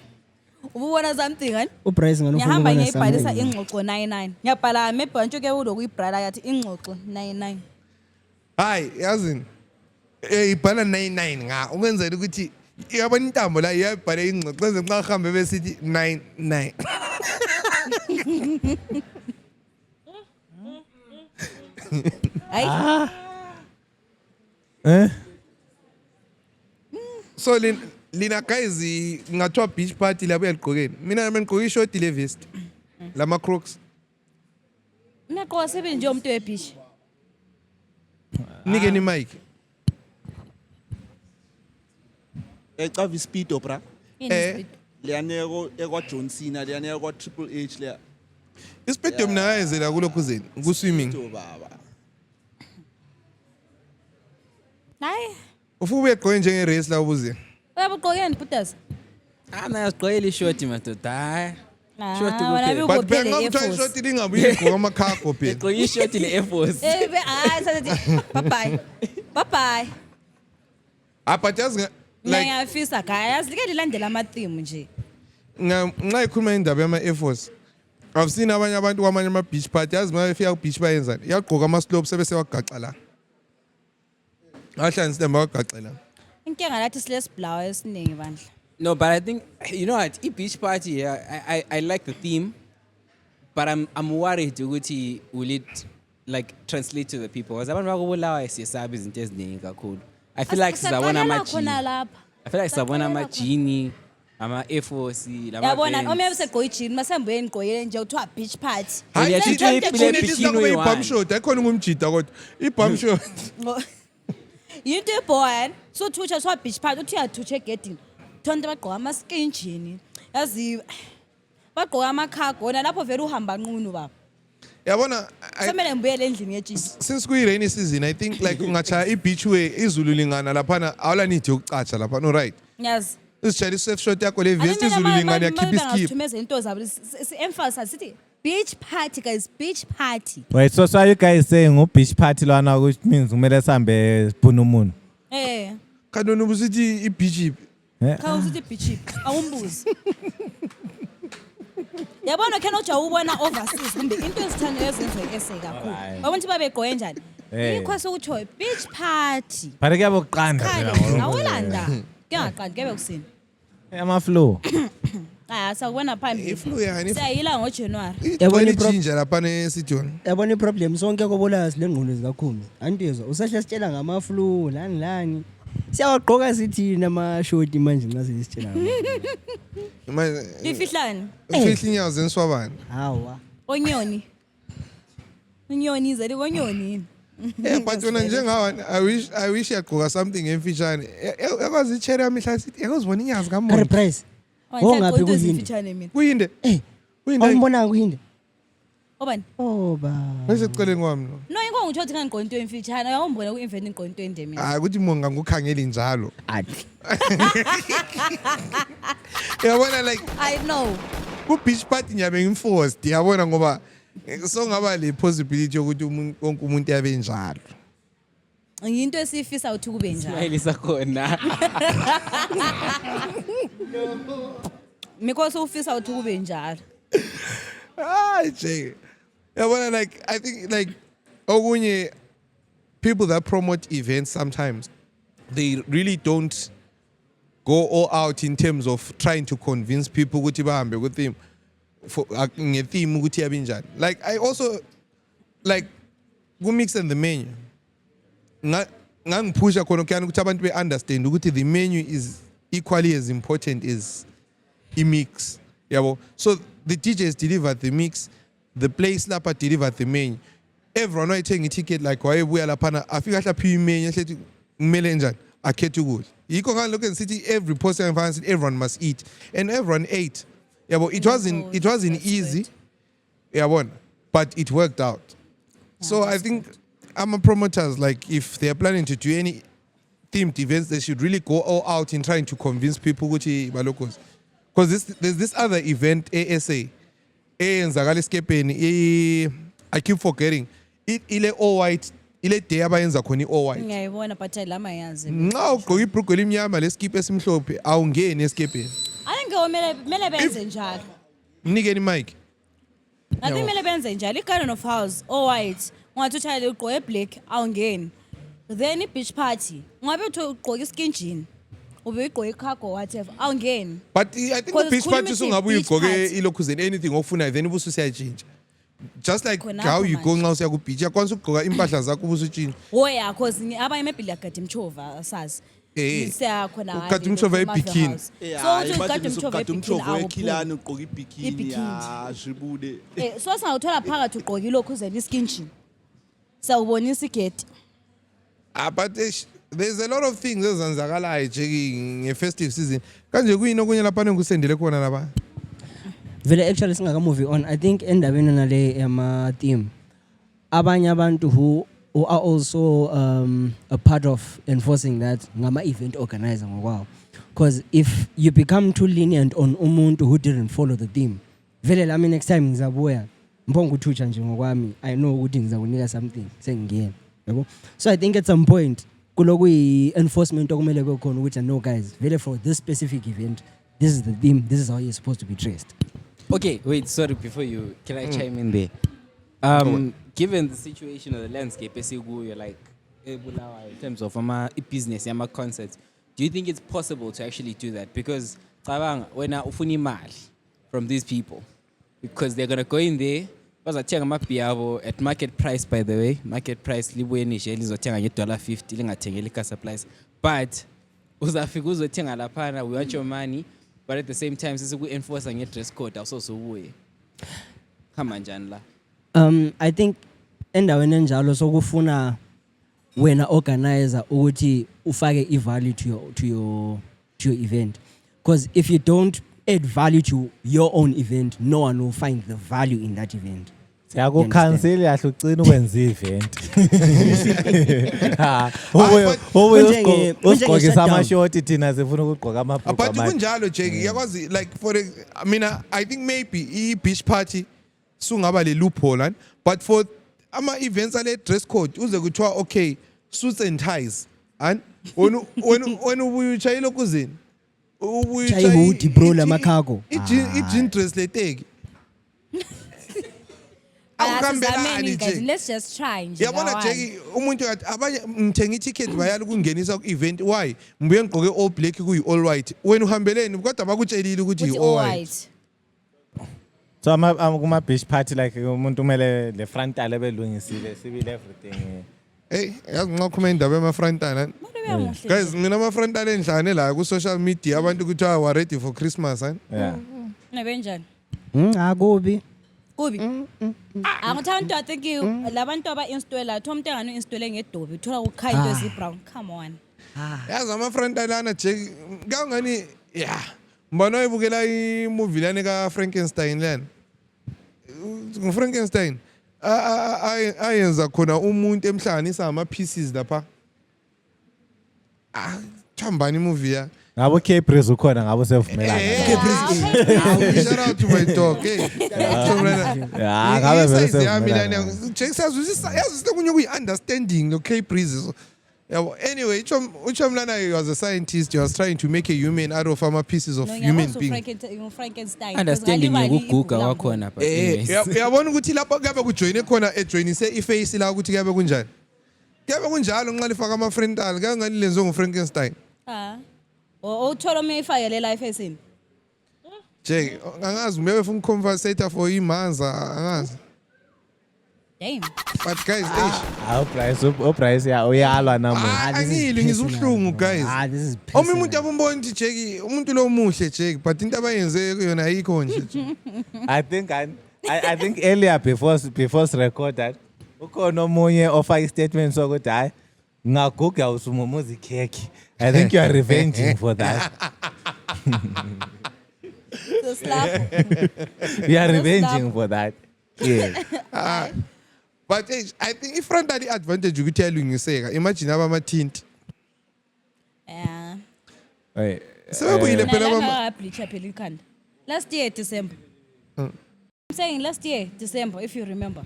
Ubona something ngani? Uprice ngani ufuna ngihamba ukubona ngiyibhalisa something. ingxoxo 99. Ngiyabhala mebhantsho ke uloku ibhrala yathi ingxoxo 99. Hayi yazini. Ibhala 99 nga ukwenzela ukuthi yabona intambo la iyabhala ingxoxo kwenze xa uhambe besithi 99. Hayi. So lina guys ngathiwa beach party la buyaligqokeni. Mina ngigqoke ishort le vest. Lama Crocs. Ngiyaqoka sebenze nje umuntu we-beach. Nike ni mic. Ecava ispeedo bra. Ini Liyane ekwa John Cena, liyane ekwa Triple H leya. Ispeedo mina ngayenzela kulokho zeni ku swimming. Baba. Hayi. Ufube uyegqoke njenge wrestler ubuze. Uyabugqokeni bhudas? Mina sigqokela ishoti madoda. Hayi. Shoti kuphela. But benga kuthiwa ishort lingabuye igqoka ama cargo phela. Igqoke ishoti le Air Force. Hayi sathi bye bye. Bye bye. But just like ngiyafisa guys yazi like lilandela ama theme nje. Nxa ikhuluma indaba yama Air Force. I've seen abanye abantu kwamanye ama beach party yazi mayefika ku beach bayenzani. Yagqoka ama slopes bese wagaxa la. Ahlanzile mbagaxa la. Inkinga lathi silesiblawa esiningi bandla. No, but I think you know what? Beach party, yeah, I like the theme, but I'm worried ukuthi will it like translate to the people? Because abantu bakubulawa siyasabi izinto eziningi kakhulu. I feel like sizabona ama genie, ama Air Force, lama yabona omi yabusegqoka ijini masembuye ngigqokele nje uthiwa beach party. Hayi i bum shot ayikhona ngumjida kodwa i bum shot. Yinto eboy so thutsha swa beach party uthi uyathutsha egedini. Thonto bagqoka ama skin jean. Yazi bagqoka ama cargo na lapho vele uhamba nqunu baba. Yabona semele ngibuyele endlini yejini. Since kuyi rainy season I think like ungachaya I beach way izulu lingana lapha awula need yokucatsha lapha no right. Yes. Isijayela surf shot yakho le vest izulu lingana yakhipha iskip. Thumeza into zabo si-emphasize sithi beach party guys, beach party. Wait, so are you guys saying beach party lana which means kumele sambe spunumuno? Eh. Kanoni ubusithi I beach. Kha usithi beach awumbuzi. Yabona khena uja ubona overseas kumbe into ezithanda ezenzeke ese kakhulu. Babona babegqoke njani? Ikho sokuthi beach party. Phela kuyaboqanda phela Khale ngoba. awulanda. Kuyaqandi kebe kusini. Ama-flow. Sakubona phambili. Iflu yani. Siyayila ngoJanuary. Yabona Ichinja lapha ne-city one. Yabona iproblem sonke kobolayo silengqondo zikakhulu. Antizwa usahla sitshela ngama-flu lani. Siyawagqoka sithi nama-shoti manje nxa sesitshela. Ifihlani. Ufihla inyawo zenswabani. Hawa. Onyoni. Unyoni izeli konyoni. But wena njengawa I wish yagqoka something emfishane. Yakwazi icherry amihla sithi yakuzibona inyazi kaMondi. Price. Wongaphi kuyinde? Ifishane mina. Kuyinde? Kuyinde. Awumbonanga kuyinde? Obani? Oba. Ngiseceleni kwami lo. No inkongo ngithothi ngangqondo into emfishane awumbona ku-invent ingqondo into ende mina. Hayi ukuthi monga ngukhangeli njalo. Athi. Yabona like I know. ku beach party nyabe ngimforced yabona ngoba so ngaba le possibility yokuthi wonke umuntu yabe njalo. Into esifisa uthi kube njalo. Smile isakhona. Because ufisa uthi kube njalo. Jay. Yabona like I think like okunye people that promote events sometimes they really don't go all out in terms of trying to convince people ukuthi bahambe ku theme for nge-theme ukuthi yabe njani. Like I also like ku mix and the menu. Ngangipusha khona kuyani ukuthi abantu be understand ukuthi the menu is equally as important as i-mix. Yabo. So the DJs delivered the mix, the place lapha delivered the menu. Everyone wayethenga i-ticket like wayebuya laphana afika hlapha imenu ehlethi kumele njani akhethe ukudla. Yikho ngalokho ngisithi every person everyone must eat and everyone ate. Yabo, it wasn't easy. Yabona, but it worked out. So I think promoters, like if they are planning to do any themed events, they should really go all out in trying to convince people ukuthi balokhozi. Because there's this other event, ASA, I keep forgetting. Ile all white, ile day abayenza khona all white. Ngiyayibona but lama yazi. Nxa ugqoka ibhrugu elimnyama leskipa esimhlophe awungeni eskepeni. Mele benze njalo. Mnikeni mic. Ngathi mele benze njalo i-garden of house all white. Ungathi uthale ugqoke black awungeni. Then i-beach party. Ungabe uthi ugqoke iskin jean. Ube ugqoke cargo whatever awungeni. But I think the beach party sungabe uyigqoke ilokhuzeni anything okufunayo then ubusu siyajinja. Just like how you go nxa usiya ku beach yakwanisa ukugqoka impahla zakho ubusu tshintsha. Hoya cause abanye maybe lakade mchova sazi. Siya khona ukade umchova ebikini. So ukade umchova ekhilani ugqoka ibikini zibude. So singawuthola phakathi ugqoka ilokhuzeni iskin jean. Sawubonisa igeti. But there's a lot of things ezenzakalayo nje nge-festive season. Kanje kuyini okunye lapha ngusendele khona lapha? Vele actually singaka movie on, I think endabeni nale yama theme abanye abantu who are also a part of enforcing that ngama event organizer ngokwawo. Because if you become too lenient on umuntu who didn't follow the theme, vele lami next time ngizabuya mbonga uthutsha nje ngokwami, I know ukuthi ngizakunika something sengiyena, yabo. So I think at some point kuloku enforcement okumele kube khona ukuthi no guys, vele for this specific event, this is the theme, this is how you're supposed to be dressed. Okay, wait, sorry, before you, can I chime in there? Given the situation of the landscape, you're like, in terms of business, concerts, do you think it's possible to actually do that? Because when I ufuni mal from these people, because they're gonna go in there, at market price, by the way, market price libuye initially izothenga $50 lingathengeli ka supplies, but uzafika uzothenga lapha, we want your money. But at the same time, since we enforce a dress code, also way. Come on, Janla. I think endaweni enjalo sokufuna wena organizer ukuthi ufake i-value to your event. Because if you don't add value to your own event, no one will find the value in that event. Yakukhansela yahle ugcina ukwenza i-event. Usigqokisa amashoti thina sifuna ukugqoka amabhrugu but kunjalo nje yakwazi like I think maybe i-beach party sungaba le loophole, but for ama-events ale dress code uze kuthiwa okay suits and ties and when ubuya utshayile okuzini Chayi hoodie bro lamakhago. i-jean bracelet-eki akuhambelani guys, Jake. let's just try nje. Yabona kawan. Jake umuntu kathi abanye ngithenga i-ticket bayala ukungenisa ku-event why ngibuye ngigqoke all black kuyi-all white wena uhambeleni kodwa bakutshelile ukuthi Uthi yi-all all white white. So kuma beach party like umuntu kumele le frontal ebelungisile sibile everything. hey yazi nxa ukhuluma indaba yama-frontal Umuntu uyamuhle guys nje. mina ama-frontal engihlangane layo ku-social media abantu kuthiwa were ready for Christmas Yeah. Nabenjani? Akubi. Kubi. Angithi abantu I think labantu aba-installa uthi umuntu engane u-installe ngedobi uthola ukukha into ezi-brown. Come on. yazi ama-frontal ana Jake kangani ya mbona oyibukela imovie lane ka-Frankenstein lana ngu-Frankenstein ayenza khona umuntu emhlanganisa ngama-pieces lapha thambani imovie ya Ngabo K-Breeze ukhona ngabo sevumelana. shout out to my dog Yeah, ngabe vele isize yami lana sevumelana. Jake yazi kunye kuyi-understanding lo K-Breeze yabo anyway uchomlana was a scientist he was trying to make a human out of ama-pieces of No, human ngiyabona being Frankenstein. Understanding Because yokuguga ngaliva wakhona but anyways. uyabona ukuthi lapho kuyabe kujoyine khona ejoyinise iface la ukuthi kuyabe kunjani kuyabe kunjalo nxa lifaka ama-frontal kangani lenziwe ngu-Frankenstein uthola uma ifakele la efacini. Jake angazi maybe funa ukuconversate for imanza angazi Damn. but guys Price ya uyalwa namuhla. angili ngizuhlungu guys This is omunye umuntu abumbona ukuthi Jake umuntu lo muhle Jake but into abayenze yona ayikho nje I think earlier before recorded ukhona omunye ofake statement sokuthi hayi ngaguga usumumuza ikheki. I think you are revenging for that. So slap. You are revenging for that. Yeah. but I think i-frontal advantage ukuthi yalungiseka imagine abama-tint Yeah. sebebuyile phela Bleacher phela ikhanda. Last year December. I'm saying last year December if you remember.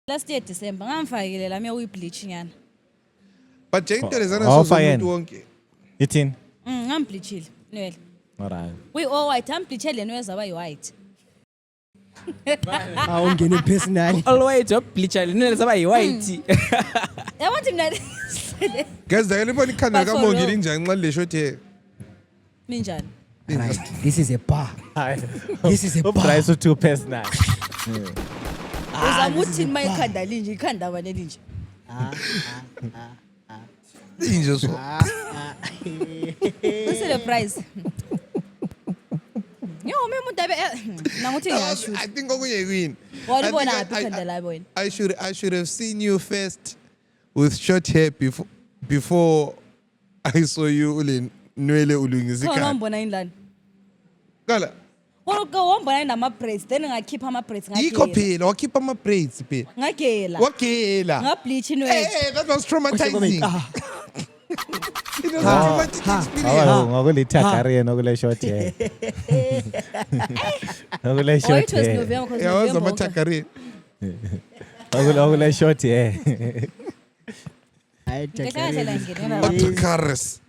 Last year December ngamfakile lami uyibleach nyana. but Jake into lezana Awufakeni? sozomuntu wonke Ithini? Ngambleachile. Nwele. Alright. We all white ambleache le nweza ba white. Awungene personally. All white up bleacher linele saba yi-white. Yabathi mina guys dakele ibona ikhanda But for likamongi real. linjani nxa lileshort hair ninjani. Right. This is a bar. This is a bar. Price too personal. Uzama uthi ma ikhanda linje ikhanda bane linje. linje so What's the price? Yo mina umuntu abe nanguthi ngiyasho. I think okunye kwini Walibona phi ikhanda la wena? I should have seen you first with short hair before I saw you ule nwele ulungisa Khona ikhanda umbona indlani. kala Wonke wombona nama braids then ngakhipha ama braids yikho ngagela. phela wakhipha ama-braids phela Ngagela. wagela Ngableach inwele. that was traumatizing it was a traumatic experience Ngokulitha career nokule short hair. Nokule Oh, it short was hair. November because yeah was November. amathakari Nokule short hair. amathakaris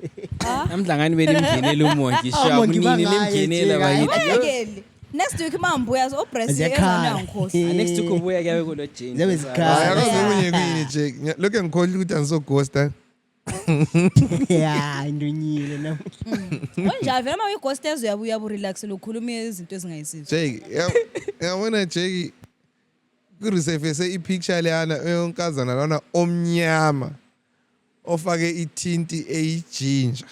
Namhlangani belimngenela umongi sha Umongi kunini bangaye, limngenela Jake, bayithi. Ngagela. Next week mambuya so breast Ziyakhala. yezona ngikhosi. Next week ubuya kuyabe kulo Jane. Zabe zikhala. akaze okunye kwini Jake lokho ngikhohle ukuthi angisoghosta Yeah, indunyile na. Konjani vele uma uyighost ezoyabuya bu relax lokhuluma izinto ezingayisizo. Jake yabona Jake kuresurface i-picture leyana yonkazana lana omnyama ofake ithinti eyijinja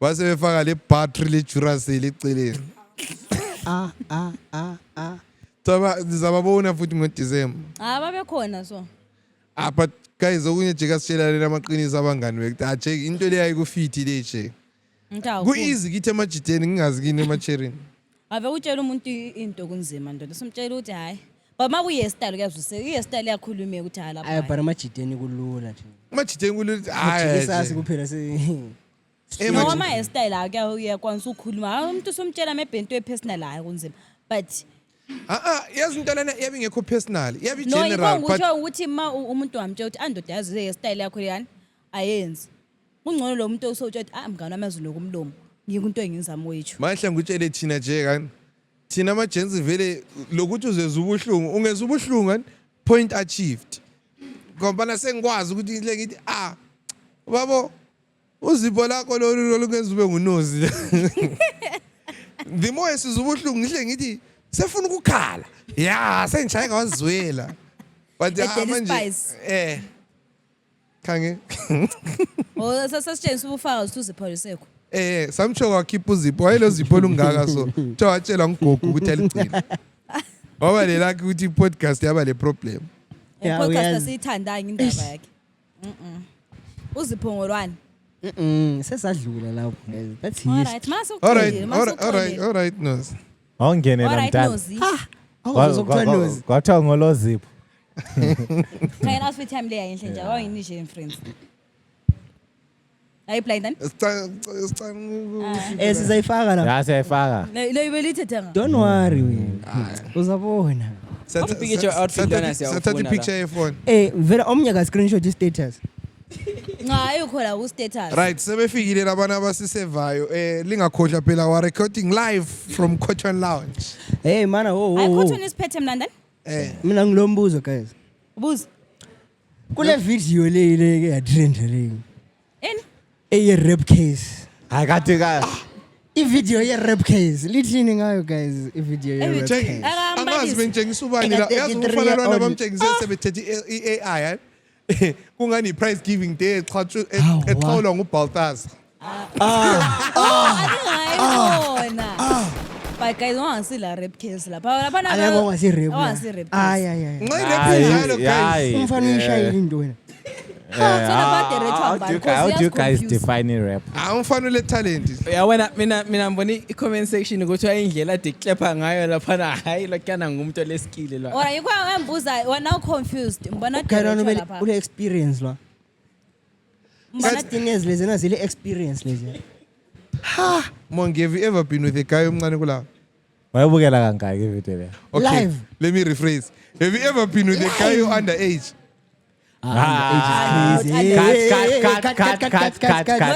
base befaka le battery le Duracell eceleni Sizababona futhi ngoDecember Babe khona so. but guys okunye Jake asitshelane amaqiniso abangani wethu Jake into le ayikufiti le Jake Ngitawu. ku-easy kithi emajiteni ngingazi kini emachereni Ave utshela umuntu into kunzima ndoda somtshela ukuthi hayi. But makuye style kuyazwiseka. Iye style yakhuluma ukuthi hala Ayi lapha. bara amajiteni kulula nje. emajiteni kulula Ajikisasi kuphela se. No ama style akuyakwanisa ukukhuluma. Hayi umuntu somtshela mebhento epersonal hayi kunzima. But yazi into lena yabe ingekho personal yabe no general but ikongutsho ukuthi ma umuntu wamtshela ukuthi andoda yazi style yakho yani. ayenzi kungcono lo muntu osotshela mngani wami yazulu kumlomo ngike into engizama wethu Manje ngutshele thina nje kani. Thina amajensi vele lokuthi uzeza ubuhlungu, ungeza ubuhlungu kani? Point achieved. Ngoba na sengikwazi ukuthi le ngithi babo uzipho lakho lo kungenza ube ngunozi. The more sizubuhlungu ngihle ngithi sefuna ukukhala. Ya, sengishaya ngawazwela. But manje Khange. oh sasitshengisa ubufakazi uzipho lisekho Samsho wakhipha uzipho wayelo zipho lungaka so. Kuthiwa watshela ngogogo ukuthi aligcina. Ngoba le lakhe ukuthi podcast yaba le problem. Yeah, podcast uyazi. asiyithandanga indaba yakhe uzipho ngolwani Sesadlula lapho guys. That's history. alright mase All right, Nos. Awungenela alright mdala. nozi Awuzokuthiwa nozi. Kwathiwa ngolozipho. kayena afi time le yinhle nje awayinije friends ayi blind then Sizayifaka lapho. Ya siyayifaka. le ibelithethe Don't worry wena. Uzabona. Picture outfit lana Sathatha siyawufuna picture yefone. Vele omnye ka screenshot status. ngayo khona ku status Right, sebefikile labana abasisevayo. Lingakhohlwa phela wa recording live from Cotton Lounge. Hey mana ayi cotton isiphethe mnandi mina ngilombuzo guys. ubuza Kule video le ke ya trend le. ini Eye rap case. Hayi kathi ka. I-video ye-rap case lithini ngayo guys i-video ye-rap case Angazi bengitshengisa ubani la. Yazi ufana lona bamtshengise sebethethe i-AI. Kungani prize giving day eqhawulwa nguBaltas. ayibona but guys wangasila rap case lapha lapha Akekho ngasi-rap wangasirap ay ay ay Nxa i-rap njalo guys. umfana uyishayile into wena How do you guys define rap? Awumfana le talent. Yabona mina ngibona i-comment section ukuthi ayindlela ade klepha ngayo lapha hayi lokana ngumuntu oleskill la. ora yikho ngembuza wena confused ngibona kayona director lapha ule experience la ngibona 16 years lezi nazile experience lezi Mongi, have you ever been with a guy omncane kula? Wayebukela kangaki ivideo le? Okay, Live. let me rephrase. Have you ever been with a guy who underage? not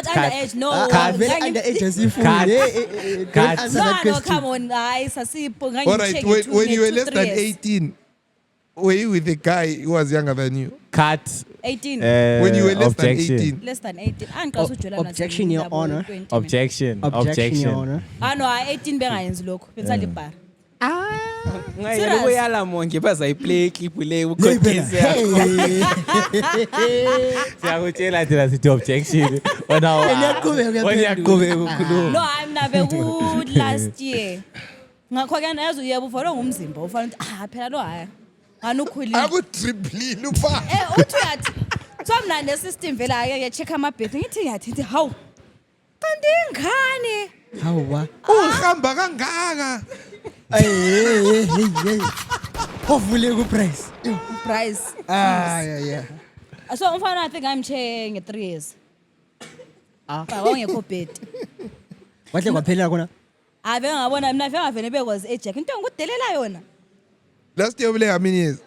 underage no underage asifundi no come on hayi sasipho All right, when you were less than 18, were you with a guy who was younger than you? Cut. 18 When you were less than objection. 18. less than 18 angiqasa ujula Objection, Your Honor. Objection. Your Honor. no 18 bengayenzi lokho bensala ibhara Ngayela kuyala monke bazayiplay clip le ukhothisa. Siyakutshela thina sithi objection. Uyaqhubeka Uyaqhubeka ukukhuluma. no I'm nabe ku last year ngakho ke yazi uyeba uvalwe ngumzimba ufana ukuthi phela lo haya nganukhulile Akutriplile uba. uthi uyathi somna ne system vela ake check ama birth ngithi ngiyathi hawu kanti ingane hawa Uhamba kangaka. hey ovule ku price price yeah so umfana I think I'm che nge 3 years wangekho bed wahle kwaphela khona ave ngabona mina vele ngavene bekwazi ejek into engudelela yona Last year, how many years?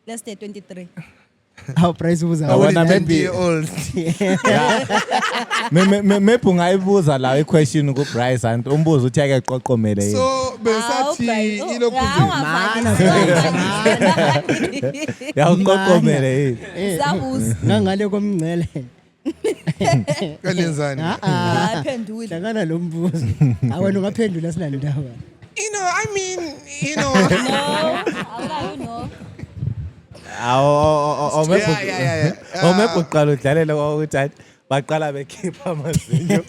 last day 23 how price ubuza Wona 20 maybe year old. maybe ungayibuza la i-question ku Bryce and umbuzo uthi ake qoqomele yini. So, besathi ilokhu Yawuqoqomele yini. sabuza ngangale komncele kalenzani. aphendule hlangana lo mbuzo awena ungaphendula silandaba I mean, no awukayo no Maybe uqala udlalela ukuthi baqala bekhipha amazinyo.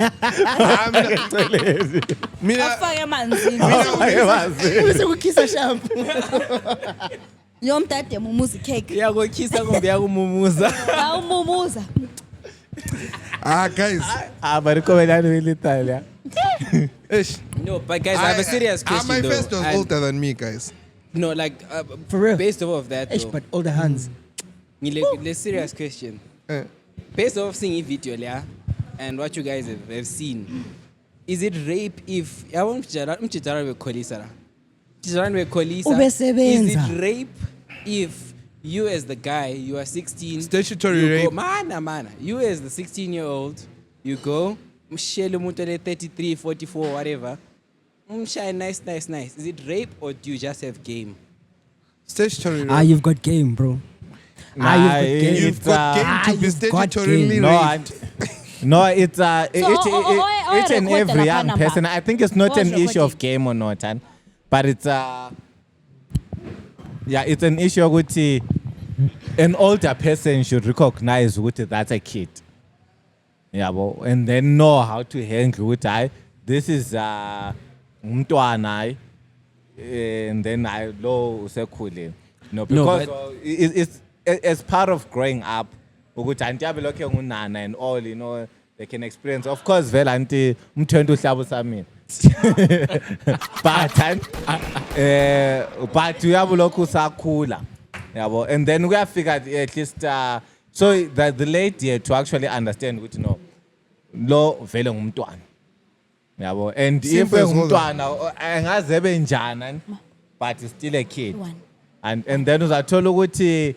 Mina afake emanzini bese kukhisa shampoo yomdade mumuzi cake Yakokhisa kumbe yakumumuza. awumumuza guys. Barikomela military. Ish. No, but guys, I have a serious question My though. first was And- older than me, guys. No, like For real? based off of that though. but all the hands The serious question. Eh. Based off seeing a video there and what you guys have seen, is it rape if is Ubesebenza. it rape if you as the guy, you are 16. Statutory you rape. Go, mana. You as the 16-year-old, you go, mshele umuntu ole 33, 44, whatever. Mshaya nice. Is it rape or do you just have game? Statutory Ah, rape. you've got game, bro. Nah, You've got game to be you've got statutorily game. raped. No, it's So, each and record every the young number. person. I think it's not Who's an issue of recording? game or not, but it's it's an issue which an older person should recognize which that's a kid. Yeah, and then know how to handle with this is umntwana, and then I know usekhulile. No, because it's as part of growing up. Ukuthi anti yabe lokho ngunana and all, you know, they can experience. Of course, vele anti umthwento uhlabo sami. But uyabe lokho usakhula. Yabo, and then we have figured at least so that the lady to actually understand ukuthi no lo vele ngumntwana. Yabo, and if Simple as ngumntwana angaze benjani, but he's still a kid. One. And then uzathola ukuthi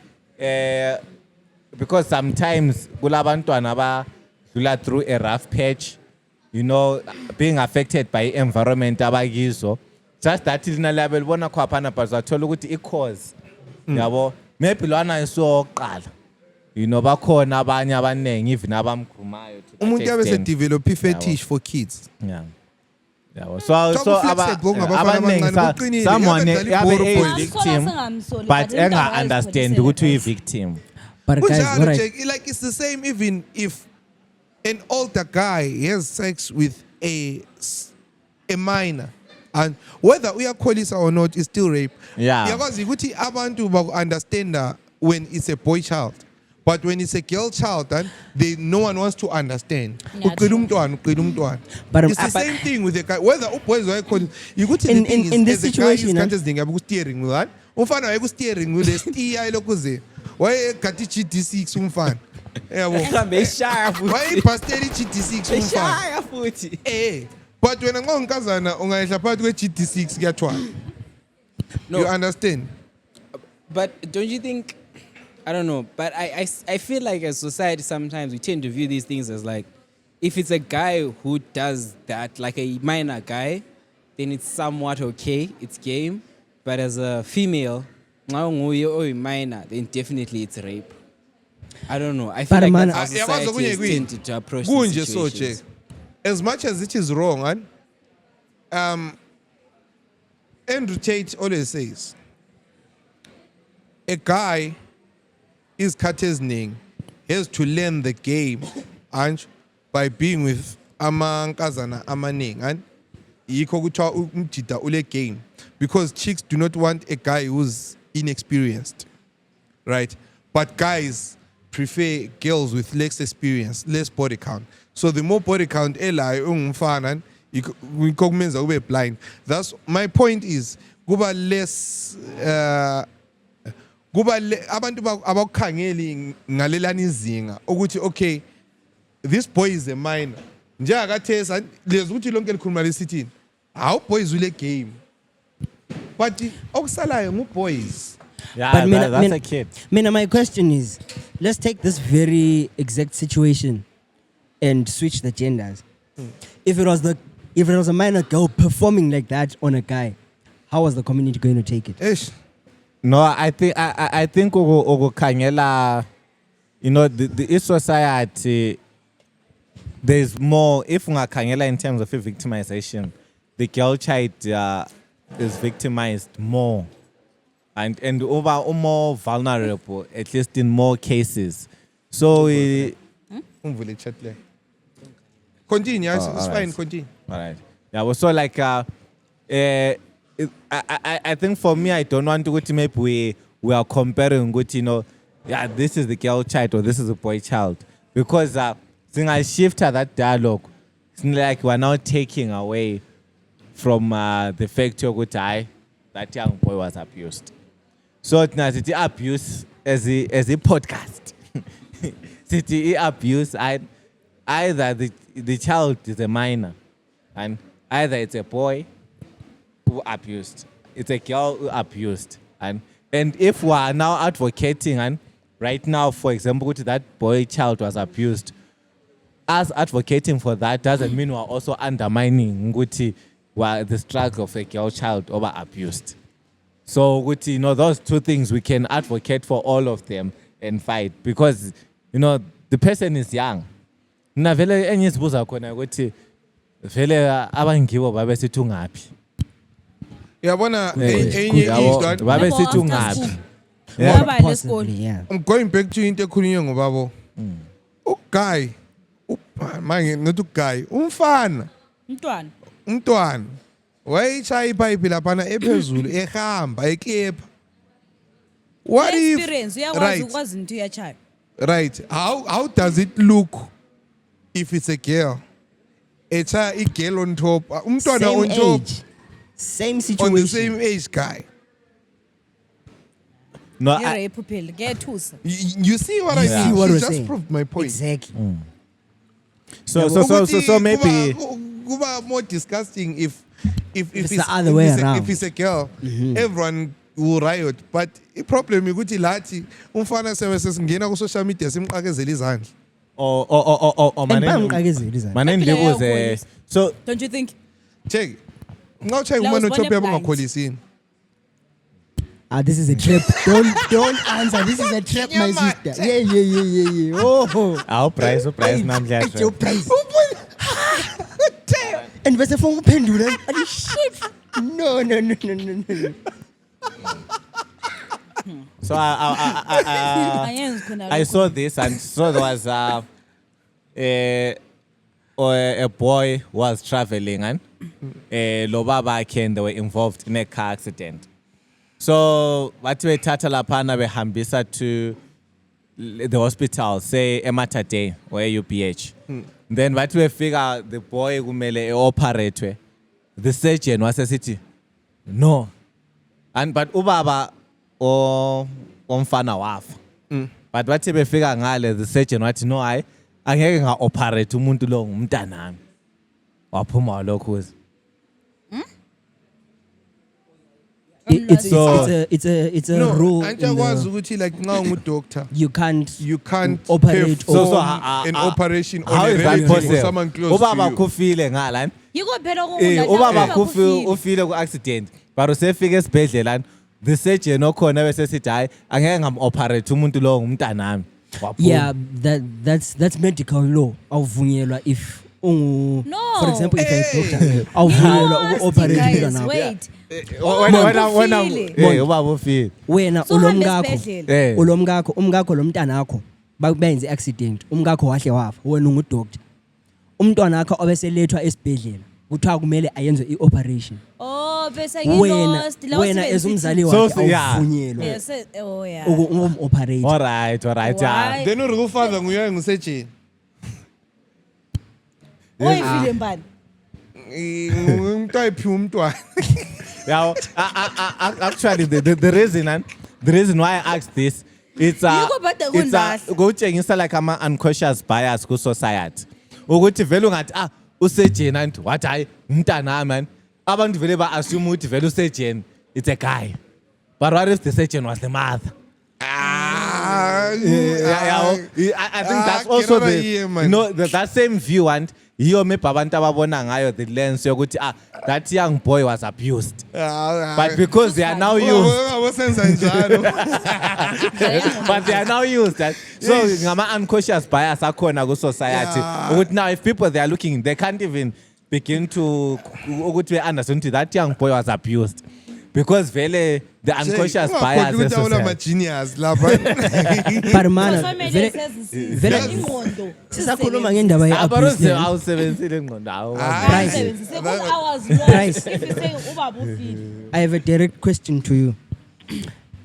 because sometimes kulabantwana badlula through a rough patch, you know, being affected by environment abakizo, just that lina level bona khwaphana but uzathola ukuthi i-cause yabo maybe lwana isoqala, you know, bakhona abanye abaningi even abamgrumayo to that Umuntu yabe se extent. develop fetish for kids. Yeah. Yeah. So flexible ngabafana abancane, kuqinile. someone Yabe yabe dlala a i-ball victim Singamsoli, but but umntwana enga understand wayezipholisile, ukuthi guys. victim. But guys, Kunjalo, what I, Jake, like it's the same even if an older guy has sex with a minor, and whether we are qualified or not is still rape. Yeah. Because ukuthi abantu baku understand when it's a boy child, but when it's a girl child, then no one wants to understand. Yeah, Uqeda umntwana. But, It's the same thing with the guy. Whether boys or girls, you could In this situation, steering wheel, right? Umfana wayeku steering wheel, steer lokuze. Why gathi GD6 umfana? Yabo. Mhlambe eshaya futhi. Why pastel GD6 umfana? Eshaya futhi. But when ngonkazana ungayihla phakathi kwe GD6 kuyathwala. No. You understand? But don't you think, I don't know, but I feel like as society sometimes we tend to view these things as like, if it's a guy who does that, like a minor guy, then it's somewhat okay, it's game. But as a female, nxa unguye oyiminor, then definitely it's rape. I don't know. I feel But like man, that's how yabazi society okunye has kuyini? tended to approach these Kunje so Jake. situations. As much as it is wrong, Andrew Tate always says, a guy is katesning, has to learn the game and by being with amankazana amaning and yikho kuthiwa umjida ule game, because chicks do not want a guy who's inexperienced, right? But guys prefer girls with less experience, less body count. So the more body count ela ungumfana yikho kumenza ube blind. That's my point is kuba less abantu abakukhangeli ngalelani izinga ukuthi okay, this boy is a minor. Njengakathesa lezi ukuthi lonke likhuluma lesithini. How boys will game. But okusalayo ngu boys. Yeah, but that's a kid. Mina, my question is, let's take this very exact situation and switch the genders. If it was a minor girl performing like that on a guy, how was the community going to take it? Eish. No, I think ukukhangela, you know, the society, there's more. If ungakhangela in terms of victimization, the girl child is victimized more, and over more vulnerable, at least in more cases. So Umvule chat le. Continue, it's all fine, right. continue. all right, yeah. Well, so like I think for me, I don't want to maybe we are comparing with, you know, yeah, this is the girl child or this is the boy child, because since I shift that dialogue, it's like we're now taking away from the fact that young boy was abused. So it's not the abuse as a podcast. City abuse, either the child is a minor, and either it's a boy who abused, it's a girl who abused, and And if we are now advocating, and right now, for example, that boy child was abused, us advocating for that doesn't mean we're also undermining the struggle of a girl child over abused. So, those two things, we can advocate for all of them and fight because, the person is young. Na vele enyizibuza khona ukuthi vele abangibo babe sithi ungaphi. Yabona enye izwe babe sithi ungaphi. Ngoba lesikole. Yeah. I'm going back to into ekhulunywe ngobabo. Uguy manje not uguy umfana umntwana wayishaya ipipe lapha ephezulu ehamba eklepha. What if experience uyakwazi ukwazi into uyachaya. Right. How does it look if it's a girl? It's a girl on top. Umntwana on top. Same situation. On the same age guy. No, Irape phela kuyethusa. You see what I see mean? what She we're just saying. proved my point. Exactly. So maybe Kuba more disgusting if It's the other way around. If it's a girl, everyone will riot. But the problem is ukuthi lathi umfana sesingena ku social media simqakezela izandla. maneni ndikuze. So Don't you think? Check. Nxa uchaya La umane uzibone uTop yabo blind. ngakholisini. This is a trap. Don't answer. This is a trap, my sister. Yeah. Oh. our price Your namhlanje. price. And bese funa ukuphendula. Shit. No. So Angenzi khona I lokho. saw this, and so there was a boy who was traveling and Lobaba and they were involved in a car accident. So what we tata lapana behambisa to the hospital, say Emata Day or UPH. Then what we figure the boy kumele operate, the surgeon was a city. No. And but ubaba o umfana wafa. But what we figure ngale the surgeon wathi no I angeke nga operate umuntu lo ngumntanami. Waphuma lokho. It's a No, rule. antakwazi ukuthi like nxa ungudoctor You can't perform operate an operation on How a is that relative or possible? someone close Ubaba to you. kufile ngala. Yiko phela Ubaba kufile. ufile ku accident. But usefika esibhedlela the surgeon okhona bese sithi hayi angeke ngam operate umuntu lo ngumntanami. Yeah, that's medical law. Awuvunyelwa if No. for example if a doctor awuvunyelwa uku-operate umntwana wakho. Wait. Ubaba ufile. Wena So uhambe ulomkakho esibhedlela. umkakho lo mntana wakho bayenze accident umkakho wahle wafa wena ungudoctor umntwana wakho obeselethwa esibhedlela kuthiwa kumele ayenze i-operation Oh, bese wena as umzali So, wakhe yeah. awuvunyelwa Yes. Oh yeah. ukum-operate. All right. Why? Then uri kufather nguye ngusurgeon. Oyifile mbani? Umuntu ayiphiwa umntwana. Yeah, actually, the reason why I asked this, it's like I'm unconscious bias ku society. Ukuthi vele ungathi usurgeon and what I umntana man. Abantu vele ba assume ukuthi vele usurgeon it's a guy. But what if the surgeon was the mother? I think that's also that same view and yiyo maybe abantu ababona ngayo the lens yokuthi that young boy was abused. But because they are now used. But they are now used. So ngama unconscious bias akhona ku society. Ukuthi now if people they are looking they can't even begin to ukuthi understand that young boy was abused. Because vele the unconscious bias is But man, vele sisakhuluma ngendaba ye-abuse le. awusebenzile ingqondo I have a direct question to you.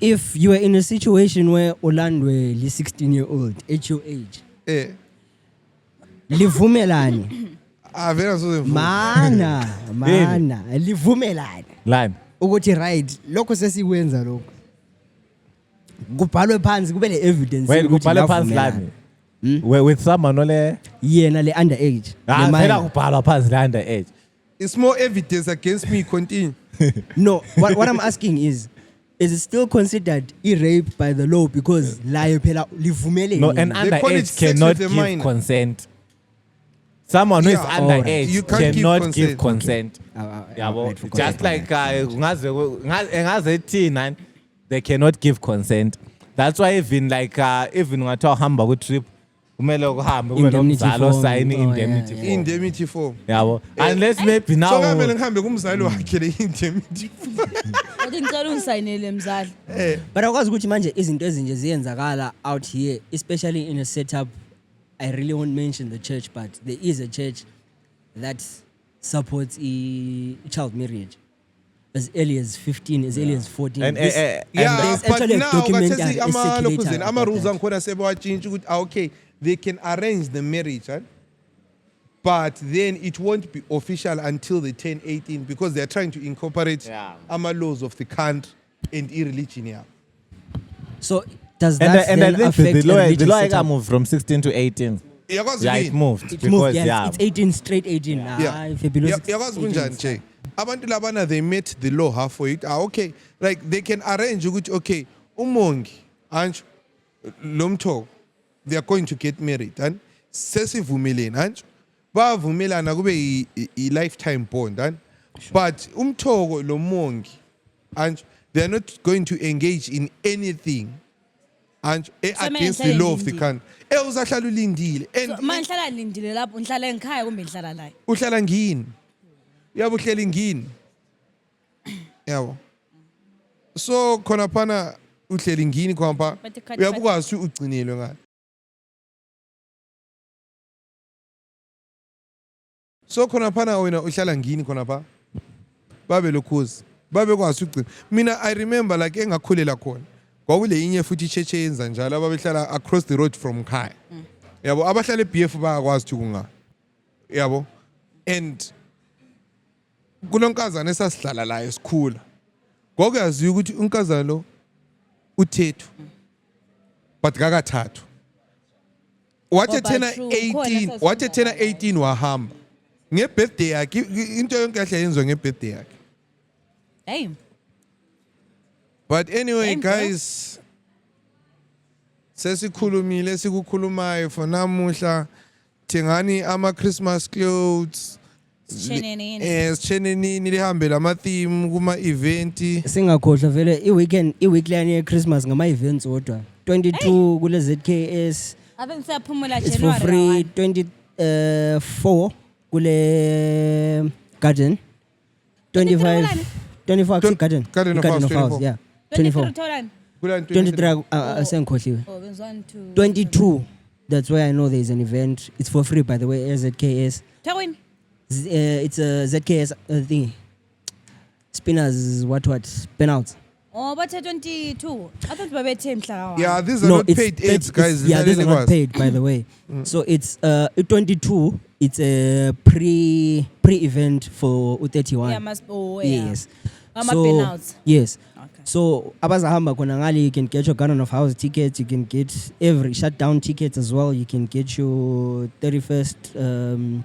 If you were in a situation where ulandwe li 16-year-old at your age, livumelani mana livumelani line ukuthi right lokho sesikwenza lokho kubhalwe phansi kube le-evidence wait yokuthi kubhalwe phansi lavumelana. lani with someone ole yena le underage le minor. phela kubhalwa phansi le underage. It's more evidence against me. Continue. No, what I'm asking is is it still considered rape by the law because layo phela livumele? No, an They call it underage sex cannot with the give minor. consent. Someone who is Yeah. underage You can't give cannot give consent. consent. Yabo. I forgot Just about like ngaze teen, they cannot give consent. That's why even like even ngathiwa hamba ku trip kumele uhambe kube Indemnity nomzali form. osayini Oh, indemnity yeah, form. Indemnity form. Yabo. Unless maybe now So kamele ngihambe kumzali wakhe le indemnity. Athi ngicela ungisayinele mzali. But akwazi ukuthi manje izinto ezinje ziyenzakala out here, especially in a setup. I really won't mention the church, but there is a church that supports child marriage as early as 15, as early as 14. And, This- Yeah, there's but actually a now documentary, kathesi a circulator ama about rules that. angikhona sebewachintsha ukuthi okay, they can arrange the marriage, right? But then it won't be official until they turn 18 because they're trying to incorporate ama laws of the country and religion here. So does and that I then think affect the a law religious got setup? moved from 16 to 18. Yakwazi Yeah, yini? it moved. It because moved, yes. yeah. It's 18, straight 18. Yeah. If you're below Ya- 16, yakwazi 18 kunjani is nje abantu labana they met the law halfway okay, like they can arrange ukuthi okay umongi anjo lomthoko they are going to get married and sesivumeleni anjo bavumelana kube i lifetime bond and but umthoko lomongi anjo they are not going to engage in anything anjo against the law of the country uzahlala ulindile and Manje ngihlala nilindile lapho ngihlala ekhaya kumbe ngihlala la. uhlala ngini yabo uhleli ngini yabo so khona phana uhleli ngini khona But the cut- uyabukwazi ukuthi ugcinelwe ngani so khona phana wena uhlala ngini khona pha babe lokhuzi babe kwazi ugcina mina I remember like engakhulela khona kwakule inye futhi ichurch eyenza njalo ababehlala across the road from khaya yabo abahlala eBF bayakwazi ukuthi kunga yabo and kunonkazana esasihlala la esikhula kwakuyaziwa ukuthi unkazana lo uthethu but kakathathu wathi Oh, but thena true. 18 Khona wathi sasifunda thena 18 wahamba ngebirthday yakhe into yonke kahle yenziwa ngebirthday yakhe Hey. but anyway Damn, bro. guys sesikhulumile sikukhulumayo for namuhla thengani ama Christmas clothes sichenenini lihambe lama theme kuma event singakhohlwa vele i-weekline ye-Christmas ngama events odwa 22 kule ZKS Ave ngisaphumula it's for free, 24 kule garden, 25 24 garden Garden of House, 24. yeah 24 23 sengikhohliwe Oh, benz 1 2. 22 that's where I know there is an event. It's for free by the way, ZKS. Tawin. It's a ZKS thingy. Spinners what penalty. Oh, but 22. I thought babethe mhla ka. yeah these are not paid it's- aids guys yeah, these are not Kwazi. paid by the way. So it's 22. It's a pre-event for U31. Yeah, must oh yeah. Yes. Ama penalties. Yes. Okay. So abazahamba khona ngali you can get your Garden of House tickets, you can get every shutdown tickets as well, you can get your 31st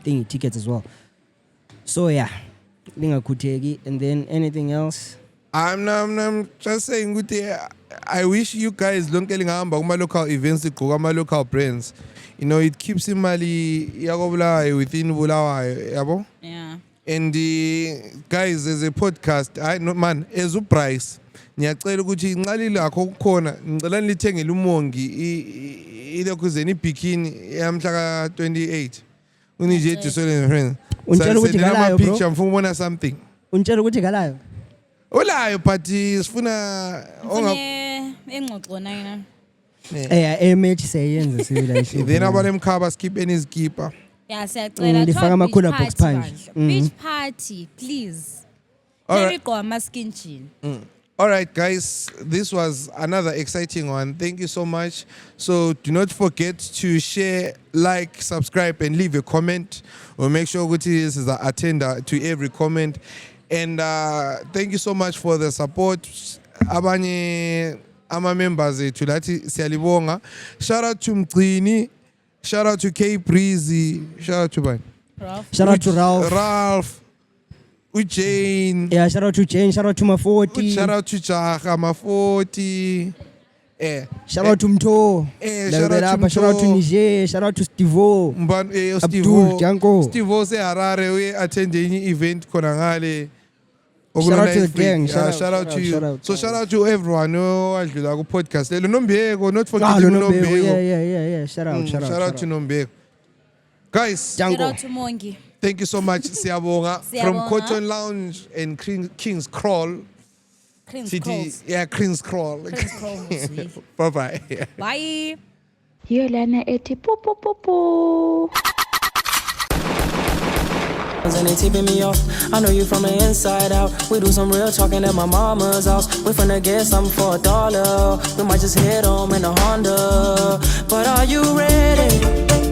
thingy tickets as well. So yeah, lingakutheki. And then anything else? I'm just saying ukuthi I wish you guys lonke lingahamba kuma local events igqoka ama local brands, you know, it keeps imali yakobulawayo within Bulawayo yabo. Yeah. And guys, as a podcast I no man as uBryce ngiyacela ukuthi inqali lakho kukhona ngicela nilithengele umongi ilokhuzeni ibikini yamhla ka 28 unije Disole friend Untshela ukuthi ngalayo, bro. picture mfuna ubona something Untshela ukuthi ngalayo. ulayo but sifuna Ngifune engxoxo nayina. Match sayenza sibila isho. then abanemkhaba skip enizikipa. Yeah, siyacela. Ndifaka ama cooler box phandle. Beach party, please. All right. Very go ama skin chin. All right, guys, this was another exciting one. Thank you so much. So do not forget to share, like, subscribe, and leave a comment. We'll make sure Guti is an attender to every comment. And thank you so much for the support. Abanye ama members tulati siyalibonga. Shout out to Mqini. Shout out to K Breezy. Shout out to Bani. Shout out to Ralph. Ralph. uJane. Yeah, shout out to Jane, shout out to my 40. Shout out to Jaha, my 40. Shout out to Mto. Shout out to Shout out to Mto. Niger, shout out to Stivo. Steve Janko. Steve se Harare we attending event khona ngale. Shout out to the Organized free. gang, Yeah, shout shout out out, to you. shout out. So shout out to everyone owadlula ku podcast lelo Nombeko, not Ah, forgetting no, Nombeko. yeah. Shout out, shout out. Shout out to Nombeko. Guys, Shout Janko. out to Mongi. thank you so much Siyabonga from Siyabonga. Cotton Lounge and King's Crawl. Clean City, scrolls. yeah, King's Crawl. Clean scrolls. Bye bye. Bye. Yiyo lana ethi pu pu pu pu. And they tipping me off. I know you from the inside out. We do some real talking at my mama's house. We finna get something for $1. We might just head home in a Honda. But are you ready?